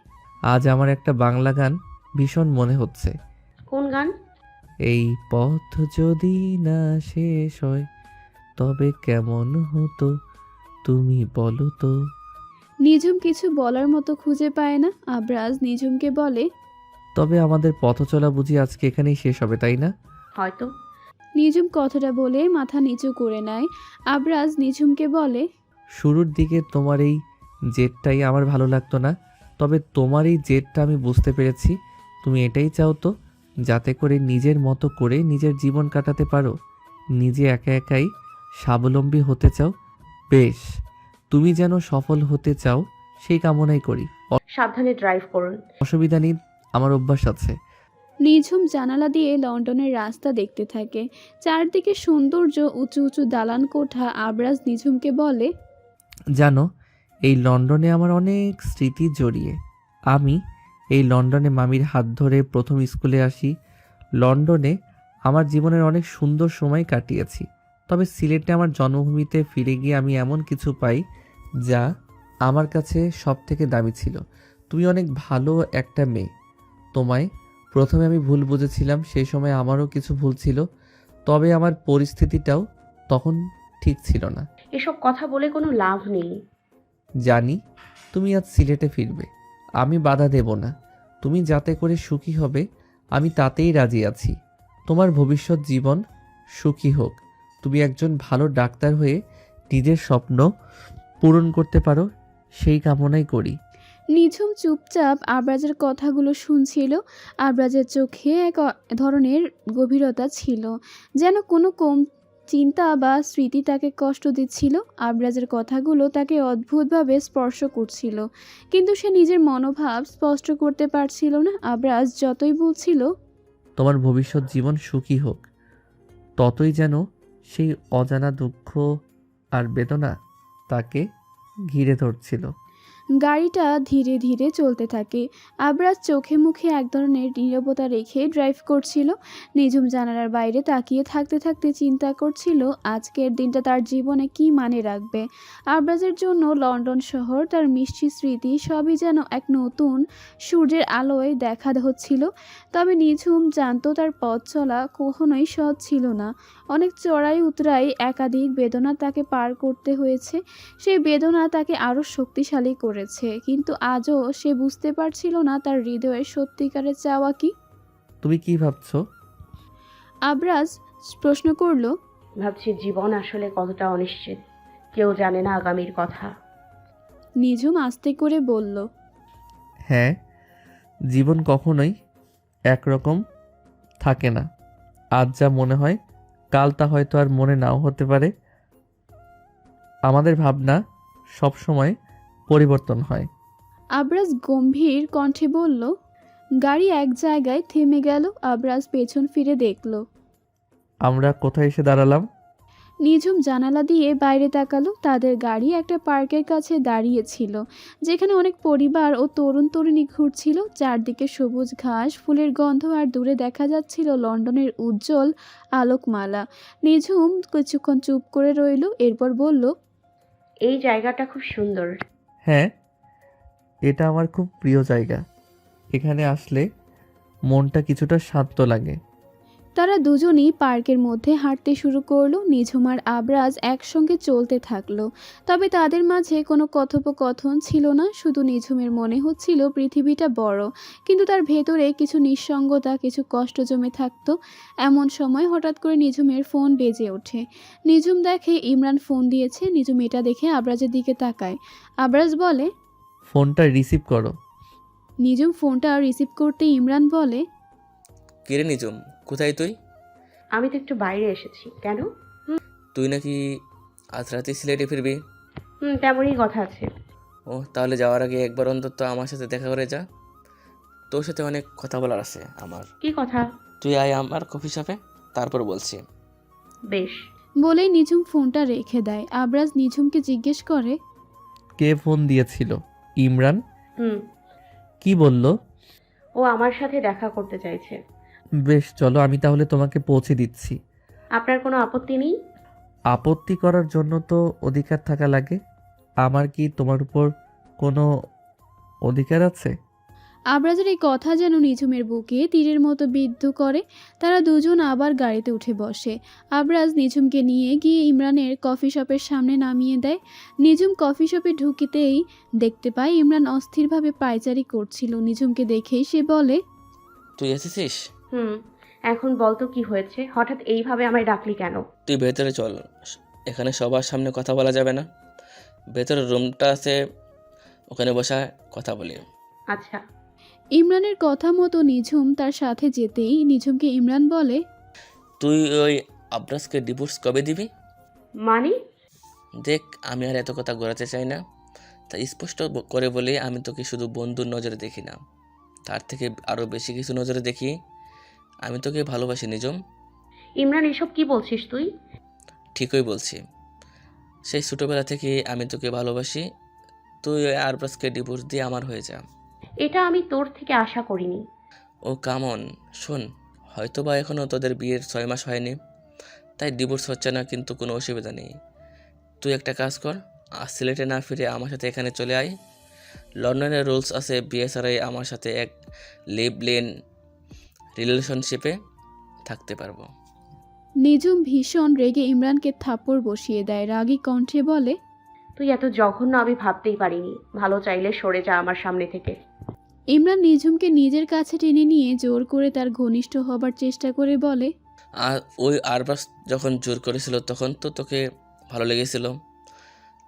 আজ আমার একটা বাংলা গান ভীষণ মনে হচ্ছে। কোন গান? এই পথ যদি না শেষ হয় তবে কেমন হতো তুমি বলো তো। নিঝুম কিছু বলার মতো খুঁজে পায় না। আবরাজ নিঝুমকে বলে, তবে আমাদের পথ চলা বুঝি আজকে এখানেই শেষ হবে, তাই না? হয়তো। নিঝুম কথাটা বলে মাথা নিচু করে নেয়। আবরাজ নিঝুমকে বলে, শুরুর দিকে তোমার এই জেদটাই আমার ভালো লাগতো না, তবে তোমার এই জেদটা আমি বুঝতে পেরেছি। তুমি এটাই চাও তো, যাতে করে নিজের মতো করে নিজের জীবন কাটাতে পারো, নিজে একা একাই স্বাবলম্বী হতে চাও। বেশ, তুমি যেন সফল হতে চাও সেই কামনাই করি। সাবধানে ড্রাইভ করুন। অসুবিধা নেই, আমার অভ্যাস আছে। নিঝুম জানালা দিয়ে লন্ডনের রাস্তা দেখতে থাকে। চারদিকে সৌন্দর্য, উঁচু উঁচু দালান কোঠা। আবরাজ নিঝুমকে বলে, জানো, এই লন্ডনে আমার অনেক স্মৃতি জড়িয়ে। আমি এই লন্ডনে মামির হাত ধরে প্রথম স্কুলে আসি। লন্ডনে আমার জীবনের অনেক সুন্দর সময় কাটিয়েছি। তবে সিলেটে আমার জন্মভূমিতে ফিরে গিয়ে আমি এমন কিছু পাই যা আমার কাছে সব থেকে দামি ছিল। তুমি অনেক ভালো একটা মেয়ে। তোমায় প্রথমে আমি ভুল বুঝেছিলাম, সেই সময় আমারও কিছু ভুল ছিল, তবে আমার পরিস্থিতিটাও তখন ঠিক ছিল না। এসব কথা বলে কোনো লাভ নেই। জানি তুমি আজ সিলেটে ফিরবে, আমি বাধা দেব না। তুমি যাতে করে সুখী হবে আমি তাতেই রাজি আছি। তোমার ভবিষ্যৎ জীবন সুখী হোক। তুমি একজন ভালো ডাক্তার হয়ে নিজের স্বপ্ন পূরণ করতে পারো সেই কামনাই করি। নিঝুম চুপচাপ আবরাজের কথাগুলো শুনছিল। আবরাজের চোখে এক ধরনের গভীরতা ছিল, যেন কোনো কম চিন্তা বা স্মৃতি তাকে কষ্ট দিচ্ছিল। আবরাজের কথাগুলো তাকে অদ্ভুতভাবে স্পর্শ করছিল, কিন্তু সে নিজের মনোভাব স্পষ্ট করতে পারছিল না। আবরাজ যতই বলছিল, তোমার ভবিষ্যৎ জীবন সুখী হোক, ততই যেন সেই অজানা দুঃখ আর বেদনা তাকে ঘিরে ধরছিল। গাড়িটা ধীরে ধীরে চলতে থাকে। আবরাজ চোখে মুখে এক ধরনের নীরবতা রেখে ড্রাইভ করছিল। নিঝুম জানালার বাইরে তাকিয়ে থাকতে থাকতে চিন্তা করছিল আজকের দিনটা তার জীবনে কী মানে রাখবে। আবরাজের জন্য লন্ডন শহর, তার মিষ্টি স্মৃতি সবই যেন এক নতুন সূর্যের আলোয় দেখা হচ্ছিল। তবে নিঝুম জানতো তার পথ চলা কখনোই সহজ ছিল না। অনেক চড়াই উতরাই, একাধিক বেদনা তাকে পার করতে হয়েছে। সেই বেদনা তাকে আরও শক্তিশালী করেছে, কিন্তু আজও সে বুঝতে পারছিল না তার হৃদয়ের সত্যিকারের চাওয়া কি। তুমি কি ভাবছো? আবরাজ প্রশ্ন করল। ভাবছি জীবন আসলে কতটা অনিশ্চিত, কেউ জানে না আগামীর কথা। নিঝুম আস্তে করে বলল, হ্যাঁ, জীবন কখনোই একরকম থাকে না। আজ যা মনে হয় কাল তা হয়তো আর মনে নাও হতে পারে। আমাদের ভাবনা সব সময় পরিবর্তন হয়। আবরাজ গম্ভীর কণ্ঠে বলল। গাড়ি এক জায়গায় থেমে গেল। আবরাজ পেছন ফিরে দেখল আমরা কোথায় এসে দাঁড়ালাম? নিঝুম জানালা দিয়ে বাইরে তাকালো। তাদের গাড়ি একটা পার্কের কাছে দাঁড়িয়েছিল, যেখানে অনেক পরিবার ও তরুণ তরুণী ঘুরছিল। চারদিকে সবুজ ঘাস, ফুলের গন্ধ, আর দূরে দেখা যাচ্ছিল লন্ডনের উজ্জ্বল আলোকমালা। নিঝুম কিছুক্ষণ চুপ করে রইল, এরপর বলল, এই জায়গাটা খুব সুন্দর। হ্যাঁ, এটা আমার খুব প্রিয় জায়গা। এখানে আসলে মনটা কিছুটা শান্ত লাগে। তারা দুজনই পার্কের মধ্যে হাঁটতে শুরু করলো। নিঝুম আর আবরাজ একসঙ্গে চলতে থাকলো, তবে তাদের মাঝে কোনো কথোপকথন ছিল না। শুধু নিঝুমের মনে হচ্ছিল পৃথিবীটা বড়, কিন্তু তার ভেতরে কিছু নিঃসঙ্গতা, কিছু কষ্ট জমে থাকতো। এমন সময় হঠাৎ করে নিঝুমের ফোন বেজে ওঠে। নিঝুম দেখে ইমরান ফোন দিয়েছে। নিঝুম এটা দেখে আবরাজের দিকে তাকায়। আবরাজ বলে, ফোনটা রিসিভ করো। নিঝুম ফোনটা রিসিভ করতে ইমরান বলে, কিরে নিজম, কোথায় তুই? আমি তো একটু বাইরে এসেছি। কেন? তুই নাকি আজ রাতে সিলেটে ফিরবি? তেমনই কথা আছে। ও, তাহলে যাওয়ার আগে একবার অন্তত আমার সাথে দেখা করে যা। তোর সাথে অনেক কথা বলার আছে আমার। কি কথা? তুই আয় আমার কফি শপে, তারপর বলছি। বেশ। বলেই নিঝুম ফোনটা রেখে দেয়। আবরাজ নিঝুমকে জিজ্ঞেস করে, কে ফোন দিয়েছিল? ইমরান? হুম। কি বলল? ও আমার সাথে দেখা করতে চাইছে। বেশ, চলো, আমি তাহলে তোমাকে পৌঁছে দিচ্ছি। আপনার কোনো আপত্তি নেই? আপত্তি করার জন্য তো অধিকার থাকা লাগে। আমার কি তোমার উপর কোনো অধিকার আছে? আবরাজের এই কথা যেন নিঝুমের বুকে তীরের মতো বিদ্ধ করে। তারা দুজন আবার গাড়িতে উঠে বসে। আবরাজ নিঝুমকে নিয়ে গিয়ে ইমরানের কফি শপের সামনে নামিয়ে দেয়। নিঝুম কফি শপে ঢুকিতেই দেখতে পায় ইমরান অস্থিরভাবে পায়চারি করছিল। নিঝুমকে দেখেই সে বলে, তুই এসেছিস? হুম। এখন বল তো কি হয়েছে, হঠাৎ এইভাবে আমায় ডাকলি কেন? তুই ভেতরে চল, এখানে সবার সামনে কথা বলা যাবে না। ভেতরে রুমটা আছে, ওখানে বসা কথা বলি। আচ্ছা। ইমরানের কথা মতো নিঝুম তার সাথে যেতেই নিঝুমকে ইমরান বলে, তুই ওই আবরাজকে ডিভোর্স কবে দিবি? মানে? দেখ, আমি আর এত কথা ঘোরাতে চাই না, তাই স্পষ্ট করে বলি, আমি তোকে শুধু বন্ধুর নজরে দেখি না, তার থেকে আরও বেশি কিছু নজরে দেখি। আমি তোকে ভালোবাসি নিজম। ইমরান, এসব কি বলছিস তুই? ঠিকই বলছি, সেই ছোটোবেলা থেকে আমি তোকে ভালোবাসি। তুই ওই আরবাজকে ডিভোর্স দিয়ে আমার হয়ে যা। এটা আমি তোর থেকে আশা করিনি। ও কামন, শোন, হয়তো বা এখনও তোদের বিয়ের 6 মাস হয়নি, তাই ডিভোর্স হচ্ছে না, কিন্তু কোনো অসুবিধা নেই। তুই একটা কাজ কর, আর সিলেটে না ফিরে আমার সাথে এখানে চলে আয়। লন্ডনের রুলস আছে, বিয়ে ছাড়াই আমার সাথে এক লিভ ইন রিলেশনশিপে থাকতে পারবো। নিঝুম ভীষণ রেগে ইমরানকে থাপ্পড় বসিয়ে দেয়। রাগী কণ্ঠে বলে, তুই এত জঘন্য আমি ভাবতেই পারিনি। ভালো চাইলে সরে যা আমার সামনে থেকে। ইমরান নিঝুমকে নিজের কাছে টেনে নিয়ে জোর করে তার ঘনিষ্ঠ হবার চেষ্টা করে বলে, আর ওই আরবাস যখন জোর করেছিল তখন তো তোকে ভালো লেগেছিল,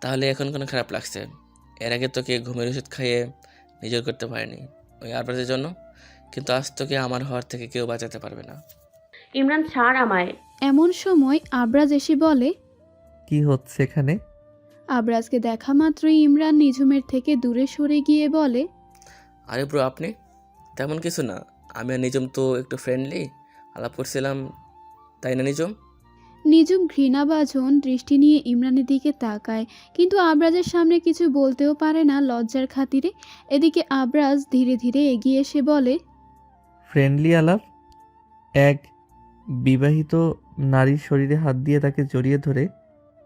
তাহলে এখন কোনো খারাপ লাগছে? এর আগে তোকে ঘুমের ওষুধ খাইয়ে নিজের করতে পারিনি ওই আরবাসের জন্য, কিন্তু আজ তোকে আমার হওয়ার থেকে কেউ বাঁচাতে পারবে না। ইমরান, ছাড় আমায়। এমন সময় আবরাজ এসে বলে। কি হচ্ছে এখানে? আবরাজকে দেখা মাত্রই ইমরান নিঝুমের থেকে দূরে সরে গিয়ে বলে, আরে ব্রো, আপনি? তেমন কিছু না, আমি আর নিজম তো একটু ফ্রেন্ডলি আলাপ করছিলাম, তাই না নিজম? নিঝুম ঘৃণাভাজন দৃষ্টি নিয়ে ইমরানের দিকে তাকায়, কিন্তু আবরাজের সামনে কিছু বলতেও পারে না লজ্জার খাতিরে। এদিকে আবরাজ ধীরে ধীরে এগিয়ে এসে বলে, ফ্রেন্ডলি আলাপ? এক বিবাহিত নারীর শরীরে হাত দিয়ে তাকে জড়িয়ে ধরে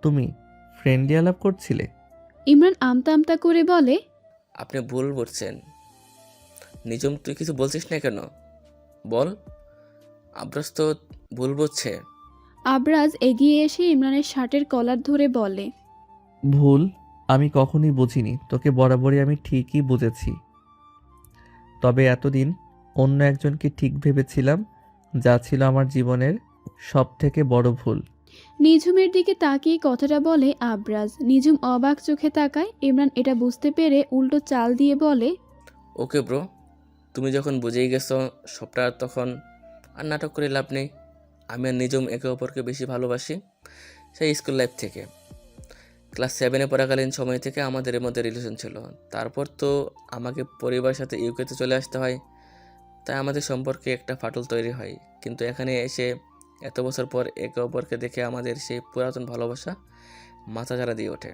তুমি ফ্রেন্ডলি আলাপ করছিলে? ইমরান আমতা আমতা করে বলে, আপনি ভুল বলছেন নিজম, তুই কিছু বলছিস না কেন? বল। আব্রাস তো ভুল বলছে। আবরাজ এগিয়ে এসে ইমরানের শার্টের কলার ধরে বলে, ভুল আমি কখনোই বুঝিনি, তোকে বরাবরই আমি ঠিকই বুঝেছি। তবে এতদিন অন্য একজনকে ঠিক ভেবেছিলাম, যা ছিল আমার জীবনের সবথেকে বড় ভুল। নিঝুমের দিকে তাকিয়ে কথাটা বলে আবরাজ। নিঝুম অবাক চোখে তাকায়। ইমরান এটা বুঝতে পেরে উল্টো চাল দিয়ে বলে, ওকে ব্রো, তুমি যখন বুঝেই গেছো সবটা, তখন আর নাটক করে লাভ নেই। আমি আর নিজম একে অপরকে বেশি ভালোবাসি সেই স্কুল লাইফ থেকে। ক্লাস 7-এ পড়াকালীন সময় থেকে আমাদের মধ্যে রিলেশন ছিল। তারপর তো আমাকে পরিবারের সাথে ইউকেতে চলে আসতে হয়, তাই আমাদের সম্পর্কে একটা ফাটল তৈরি হয়। কিন্তু এখানে এসে এত বছর পর একে অপরকে দেখে আমাদের সেই পুরাতন ভালোবাসা মাথাচাড়া দিয়ে ওঠে।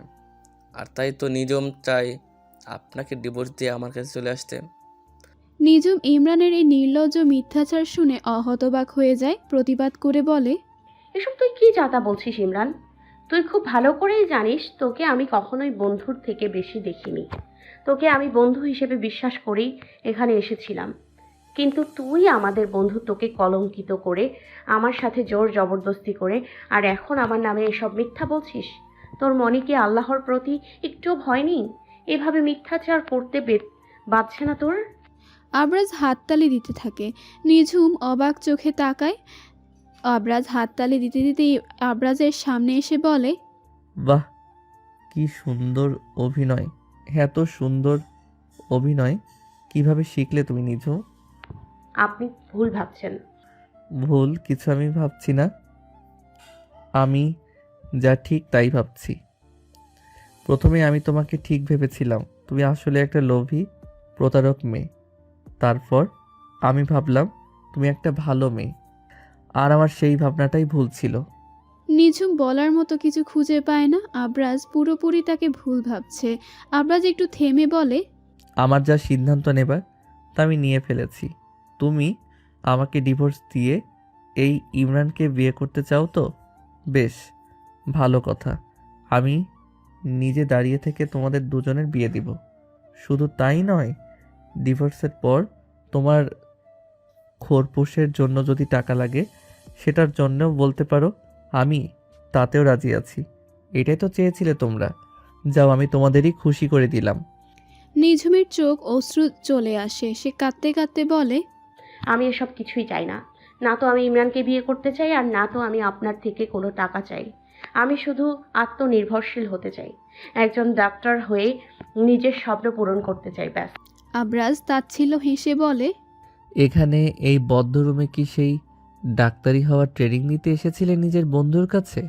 আর তাই তো নিজম চাই আপনাকে ডিভোর্স দিয়ে আমার কাছে চলে আসতে। নিঝুম ইমরানের এই নির্লজ্জ মিথ্যাচার শুনে হতবাক হয়ে যায়। প্রতিবাদ করে বলে, এসব তুই কি যাতা বলছিস ইমরান? তুই খুব ভালো করেই জানিস তোকে আমি কখনোই বন্ধুর থেকে বেশি দেখিনি। তোকে আমি বন্ধু হিসেবে বিশ্বাস করেই এখানে এসেছিলাম, কিন্তু তুই আমাদের বন্ধুত্বকে কলঙ্কিত করে আমার সাথে জোর জবরদস্তি করে আর এখন আমার নামে এসব মিথ্যা বলছিস। তোর মনে কি আল্লাহর প্রতি একটুও ভয় নেই? এভাবে মিথ্যাচার করতে বাধছে না তোর? আবরাজ হাততালি দিতে থাকে। নিঝুম অবাক চোখে তাকায়। আবরাজ হাততালি দিতে দিতে আবরাজের সামনে এসে বলে, বাহ, কি সুন্দর অভিনয়! এত সুন্দর অভিনয় কিভাবে শিখলে তুমি নিজু? আপনি ভুল ভাবছেন। ভুল কিছু আমি ভাবছি না, আমি যা ঠিক তাই ভাবছি। প্রথমে আমি তোমাকে ঠিক ভেবেছিলাম, তুমি আসলে একটা লোভী প্রতারক মেয়ে। তারপর আমি ভাবলাম তুমি একটা ভালো মেয়ে, আর আমার সেই ভাবনাটাই ভুল ছিল। নিঝুম বলার মতো কিছু খুঁজে পায় না। আবরাজ পুরোপুরি তাকে ভুল ভাবছে। আবরাজ একটু থেমে বলে, আমার যা সিদ্ধান্ত নেবার তা আমি নিয়ে ফেলেছি। তুমি আমাকে ডিভোর্স দিয়ে এই ইমরানকে বিয়ে করতে চাও তো? বেশ ভালো কথা, আমি নিজে দাঁড়িয়ে থেকে তোমাদের দুজনের বিয়ে দিব। শুধু তাই নয়, ডিভোর্সের পর তোমার খোরপোশের জন্য যদি টাকা লাগে সেটার জন্যও বলতে পারো, আমি তাতেও রাজি আছি। এটাই তো চেয়েছিলে তোমরা, যাও আমি তোমাদেরই খুশি করে দিলাম। নিঝুমের চোখ অশ্রু চলে আসে। সে কাঁদতে কাঁদতে বলে, আমি এসব কিছুই চাই না। না তো আমি ইমরানকে বিয়ে করতে চাই, আর না তো আমি আপনার থেকে কোনো টাকা চাই। আমি শুধু আত্মনির্ভরশীল হতে চাই। একজন ডাক্তার হয়ে নিজের স্বপ্ন পূরণ করতে চাই, ব্যাস। আবরাজ তাচ্ছিল্য হেসে বলে, এখানে এই বদ্ধ রুমে কি সেই ডাক্তারি হওয়ার ট্রেনিং নিতে এসেছিলে নিজের বন্ধুর কাছে?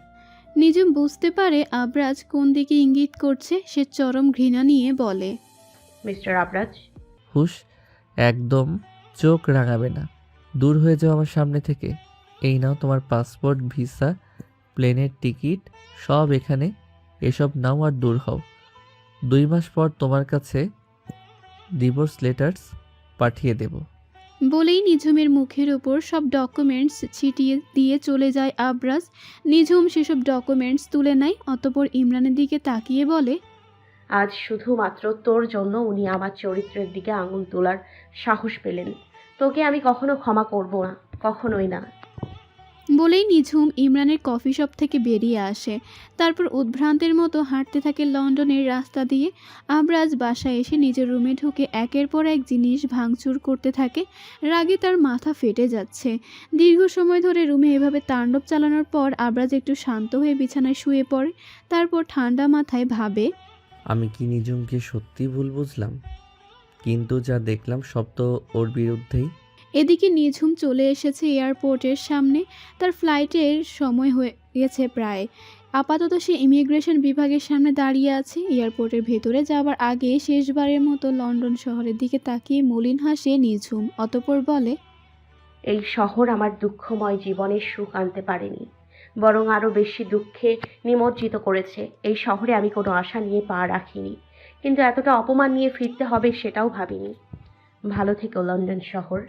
নিঝুম বুঝতে পারে আবরাজ কোন দিকে ইঙ্গিত করছে। সে চরম ঘৃণা নিয়ে বলে, মিস্টার আবরাজ, হুশ, একদম চোখ রাঙাবে না। দূর হয়ে যাও আমার সামনে থেকে। এই নাও তোমার পাসপোর্ট, ভিসা, প্লেনের টিকিট, সব এখানে। এসব নাও আর দূর হও। 2 মাস পর তোমার কাছে ডিভোর্স লেটার্স পাঠিয়ে দেব। বলেই নিঝুমের মুখের ওপর সব ডকুমেন্টস ছিটিয়ে দিয়ে চলে যায় আবরাজ। নিঝুম সেসব ডকুমেন্টস তুলে নেয়, অতঃপর ইমরানের দিকে তাকিয়ে বলে, আজ শুধুমাত্র তোর জন্য উনি আমার চরিত্রের দিকে আঙুল তোলার সাহস পেলেন। তোকে আমি কখনো ক্ষমা করব না, কখনোই না। বলেই নিঝুম ইমরানের কফি শপ থেকে বেরিয়ে আসে। তারপর উদ্ভ্রান্তের মতো হাঁটতে থাকে লন্ডনের রাস্তা দিয়ে। আবরাজ বাসায় এসে নিজের রুমে ঢুকে একের পর এক জিনিস ভাঙচুর করতে থাকে। রাগে তার মাথা ফেটে যাচ্ছে। দীর্ঘ সময় ধরে রুমে এভাবে তাণ্ডব চালানোর পর আবরাজ একটু শান্ত হয়ে বিছানায় শুয়ে পড়ে। তারপর ঠান্ডা মাথায় ভাবে, আমি কি নিজুমকে সত্যি ভুল বুঝলাম? কিন্তু যা দেখলাম সব তো ওর বিরুদ্ধেই। এদিকে নিঝুম চলে এসেছে এয়ারপোর্টের সামনে। তার ফ্লাইটের সময় হয়ে গেছে প্রায়। আপাতত সে ইমিগ্রেশন বিভাগের সামনে দাঁড়িয়ে আছে। এয়ারপোর্টের ভেতরে যাওয়ার আগে শেষবারের মতো লন্ডন শহরের দিকে তাকিয়ে মলিন হাসে নিঝুম, অতঃপর বলে, এই শহর আমার দুঃখময় জীবনের সুখ আনতে পারেনি, বরং আরও বেশি দুঃখে নিমজ্জিত করেছে। এই শহরে আমি কোনো আশা নিয়ে পা রাখিনি, কিন্তু এতটা অপমান নিয়ে ফিরতে হবে সেটাও ভাবিনি। ভালো থেকো লন্ডন শহর।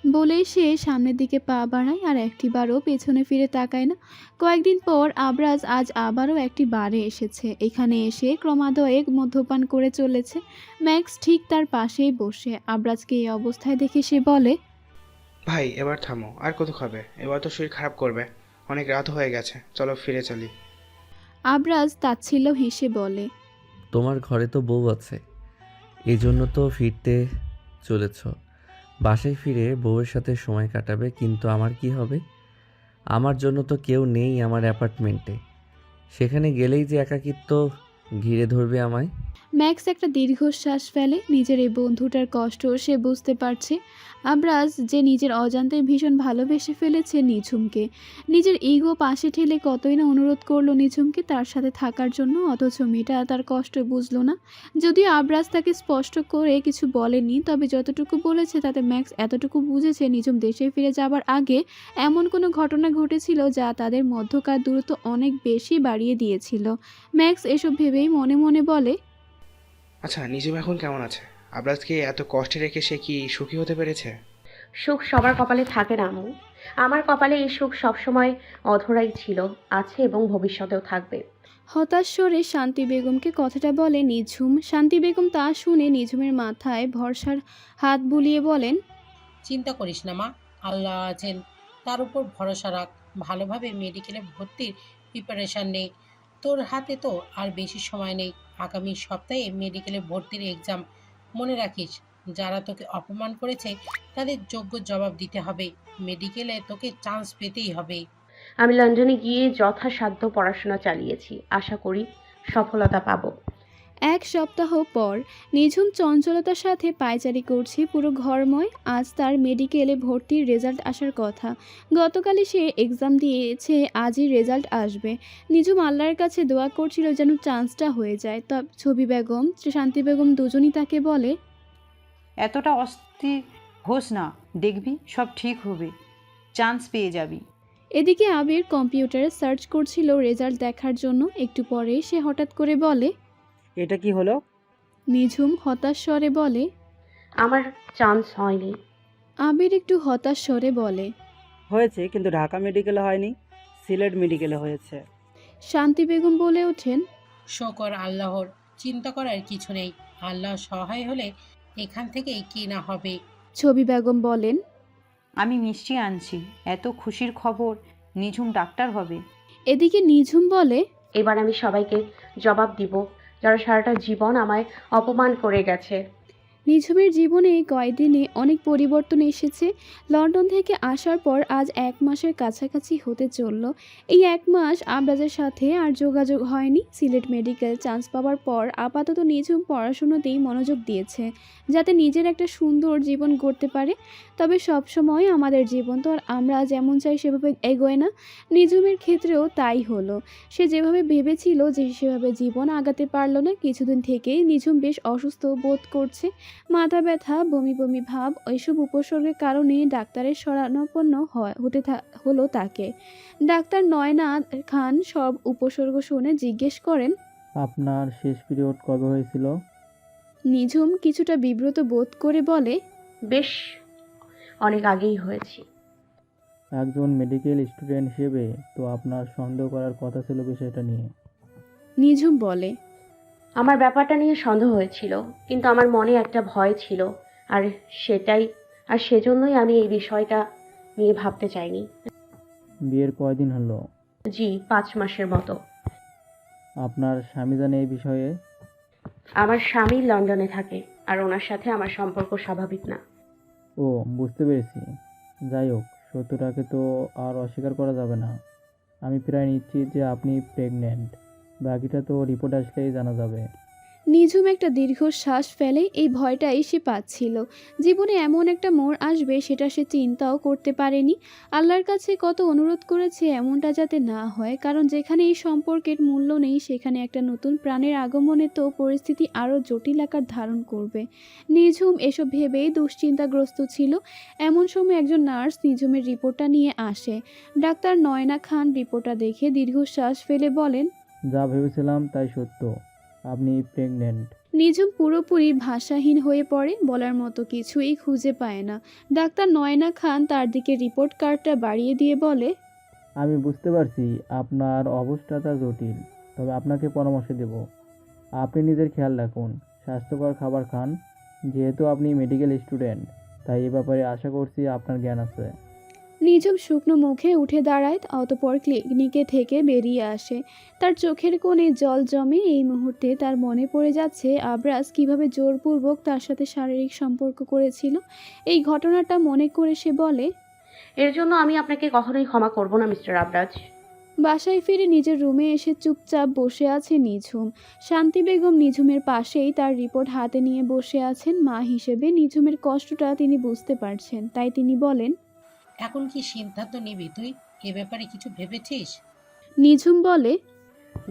বলেই সে সামনের দিকে পা বাড়ায় আর একটিবারও পেছনে ফিরে তাকায় না। কয়েকদিন পর আবরাজ আজ আবারও একটি বারে এসেছে। এখানে এসে ক্রমান্বয়ে মদ্যপান করে চলেছে। ম্যাক্স ঠিক তার পাশেই বসে। আবরাজকে এই অবস্থায় দেখে সে বলে, ভাই এবার থামো, আর কত খাবে? এবার তো শরীর খারাপ করবে। অনেক রাত হয়ে গেছে, চলো ফিরে চলি। আবরাজ তাচ্ছিল্য হেসে বলে, তোমার ঘরে তো বউ আছে, এই জন্য তো ফিরতে চলেছ। বাসায় ফিরে বউয়ের সাথে সময় কাটাবে, কিন্তু আমার কি হবে? আমার জন্য তো কেউ নেই আমার অ্যাপার্টমেন্টে। সেখানে গেলেই যে একাকিত্ব ঘিরে ধরবে আমায়। ম্যাক্স একটা দীর্ঘশ্বাস ফেলে। নিজের এই বন্ধুটার কষ্ট সে বুঝতে পারছে। আবরাজ যে নিজের অজান্তে ভীষণ ভালোবেসে ফেলেছে নিঝুমকে। নিজের ইগো পাশে ঠেলে কতই না অনুরোধ করলো নিঝুমকে তার সাথে থাকার জন্য, অথচ মেয়েটা তার কষ্ট বুঝলো না। যদিও আবরাজ তাকে স্পষ্ট করে কিছু বলেনি, তবে যতটুকু বলেছে তাতে ম্যাক্স এতটুকু বুঝেছে নিঝুম দেশে ফিরে যাবার আগে এমন কোনো ঘটনা ঘটেছিল যা তাদের মধ্যকার দূরত্ব অনেক বেশি বাড়িয়ে দিয়েছিল। ম্যাক্স এসব ভেবেই মনে মনে বলে, আচ্ছা, নিজম এখন কেমন আছে? আবরাজকে এত কষ্টে রেখে সে কি সুখী হতে পেরেছে? সুখ সবার কপালে থাকে না আম্মু। আমার কপালে এই সুখ সবসময় অধরাই ছিল, আছে এবং ভবিষ্যতেও থাকবে। হতাশ স্বরে শান্তি বেগমকে কথাটা বলে নিঝুম। শান্তি বেগম তা শুনে নিঝুমের মাথায় ভরসার হাত বুলিয়ে বলেন, চিন্তা করিস না মা, আল্লাহ আছেন, তার উপর ভরসা রাখ। ভালোভাবে মেডিকেলে ভর্তির প্রিপারেশান নে। তোর হাতে তো আর বেশি সময় নেই। আগামী সপ্তাহে মেডিকেলে ভর্তির এক্সাম। মনে রাখিস, যারা তোকে অপমান করেছে তাদের যোগ্য জবাব দিতে হবে। মেডিকেলে তোকে চান্স পেতেই হবে। আমি লন্ডনে গিয়ে যথাসাধ্য পড়াশোনা চালিয়েছি, আশা করি সফলতা পাবো। 1 সপ্তাহ পর নিঝুম চঞ্চলতার সাথে পায়চারি করছে পুরো ঘরময়। আজ তার মেডিকেলে ভর্তির রেজাল্ট আসার কথা। গতকালই সে এক্সাম দিয়েছে, আজই রেজাল্ট আসবে। নিঝুম আল্লাহর কাছে দোয়া করছিল যেন চান্সটা হয়ে যায়। তবে ছবি বেগম, শান্তি বেগম দুজনই তাকে বলে, এতটা অস্থির হোস না, দেখবি সব ঠিক হবে, চান্স পেয়ে যাবি। এদিকে আবির কম্পিউটারে সার্চ করছিল রেজাল্ট দেখার জন্য। একটু পরে সে হঠাৎ করে বলে, এটা কি হলো? নিঝুম হতাশ স্বরে বলে, আমার চান্স হয়নি। আবির একটু হতাশ স্বরে বলে, হয়েছে, কিন্তু ঢাকা মেডিকেলে হয়নি, সিলেট মেডিকেলে হয়েছে। শান্তি বেগম বলে ওঠেন, শকর আল্লাহর, চিন্তা করার কিছু নেই। আল্লাহ সহায় হলে এখান থেকেই কি না হবে। ছবি বেগম বলেন, আমি মিষ্টি আনছি, এত খুশির খবর, নিঝুম ডাক্তার হবে। এদিকে নিঝুম বলে, এবার আমি সবাইকে জবাব দিব যারা সারাটা জীবন আমায় অপমান করে গেছে। নিঝুমের জীবনে এই কয়দিনে অনেক পরিবর্তন এসেছে। লন্ডন থেকে আসার পর আজ 1 মাসের কাছাকাছি হতে চলল। এই 1 মাস আবরাজের সাথে আর যোগাযোগ হয়নি। সিলেট মেডিকেল চান্স পাওয়ার পর আপাতত নিঝুম পড়াশোনাতেই মনোযোগ দিয়েছে, যাতে নিজের একটা সুন্দর জীবন গড়তে পারে। তবে সবসময় আমাদের জীবন তো আর আমরা যেমন চাই সেভাবে এগোয় না। নিঝুমের ক্ষেত্রেও তাই হলো। সে যেভাবে ভেবেছিল যে সেভাবে জীবন আগাতে পারল না। কিছুদিন থেকেই নিঝুম বেশ অসুস্থ বোধ করছে। মাথা ব্যথা, বমি বমি ভাব, ওইসব উপসর্গের কারণে ডাক্তারের শরণাপন্ন হলো তাকে। ডাক্তার নয়না খান সব উপসর্গ শুনে জিজ্ঞেস করেন, আপনার শেষ পিরিয়ড কবে হয়েছিল? নিঝুম কিছুটা বিব্রত বোধ করে বলে, বেশ অনেক আগেই হয়েছি। একজন মেডিকেল স্টুডেন্ট হিসেবে তো আপনার সন্দেহ করার কথা ছিল বিষয়টা নিয়ে। নিঝুম বলে, আমার ব্যাপারটা নিয়ে সন্দেহ হয়েছিল, কিন্তু আমার মনে একটা ভয় ছিল, আর সেজন্যই আমি এই বিষয়টা নিয়ে ভাবতে চাইনি। বিয়ের কয়দিন হলো? জি, 5 মাসের মতো। আপনার স্বামী জানে এই বিষয়ে? আমার স্বামী লন্ডনে থাকে, আর ওনার সাথে আমার সম্পর্ক স্বাভাবিক না। ও, বুঝতে পেরেছি। যাই হোক, সত্যটাকে তো আর অস্বীকার করা যাবে না। আমি প্রায় নিশ্চিত যে আপনি প্রেগনেন্ট। বাকিটা তো রিপোর্ট আসলেই জানা যাবে। নিঝুম একটা দীর্ঘশ্বাস ফেলে। এই ভয়টাই সে পাচ্ছিল। জীবনে এমন একটা মোড় আসবে সেটা সে চিন্তাও করতে পারেনি। আল্লাহর কাছে কত অনুরোধ করেছে এমনটা যাতে না হয়, কারণ যেখানে এই সম্পর্কের মূল্য নেই সেখানে একটা নতুন প্রাণের আগমনে তো পরিস্থিতি আরও জটিল আকার ধারণ করবে। নিঝুম এসব ভেবেই দুশ্চিন্তাগ্রস্ত ছিল। এমন সময় একজন নার্স নিঝুমের রিপোর্টটা নিয়ে আসে। ডাক্তার নয়না খান রিপোর্টটা দেখে দীর্ঘশ্বাস ফেলে বলেন, যা ভেবেছিলাম তাই সত্য, আপনি প্রেগনেন্ট। নিঝুম পুরোপুরি ভাষাহীন হয়ে পড়ে, বলার মতো কিছুই খুঁজে পায় না। ডাক্তার নয়না খান তার দিকে রিপোর্ট কার্ডটা বাড়িয়ে দিয়ে বলে, আমি বুঝতে পারছি আপনার অবস্থাটা জটিল, তবে আপনাকে পরামর্শ দেব। আপনি নিজের খেয়াল রাখুন, স্বাস্থ্যকর খাবার খান। যেহেতু আপনি মেডিকেল স্টুডেন্ট, তাই এ ব্যাপারে আশা করছি আপনার জ্ঞান আছে। নিঝুম শুকনো মুখে উঠে দাঁড়ায়, অতঃপর ক্লিনিকে থেকে বেরিয়ে আসে। তার চোখের কোণে জল জমে। এই মুহূর্তে তার মনে পড়ে যাচ্ছে আবরাজ কিভাবে জোরপূর্বক তার সাথে শারীরিক সম্পর্ক করেছিল। এই ঘটনাটা মনে করে সে বলে, এর জন্য আমি আপনাকে কখনোই ক্ষমা করব না, মিস্টার আবরাজ। বাসায় ফিরে নিজের রুমে এসে চুপচাপ বসে আছে নিঝুম। শান্তি বেগম নিঝুমের পাশেই তার রিপোর্ট হাতে নিয়ে বসে আছেন। মা হিসেবে নিঝুমের কষ্টটা তিনি বুঝতে পারছেন, তাই তিনি বলেন, এখন কি সিদ্ধান্ত নিবি তুই? এ ব্যাপারে কিছু ভেবেছিস? নিঝুম বলে,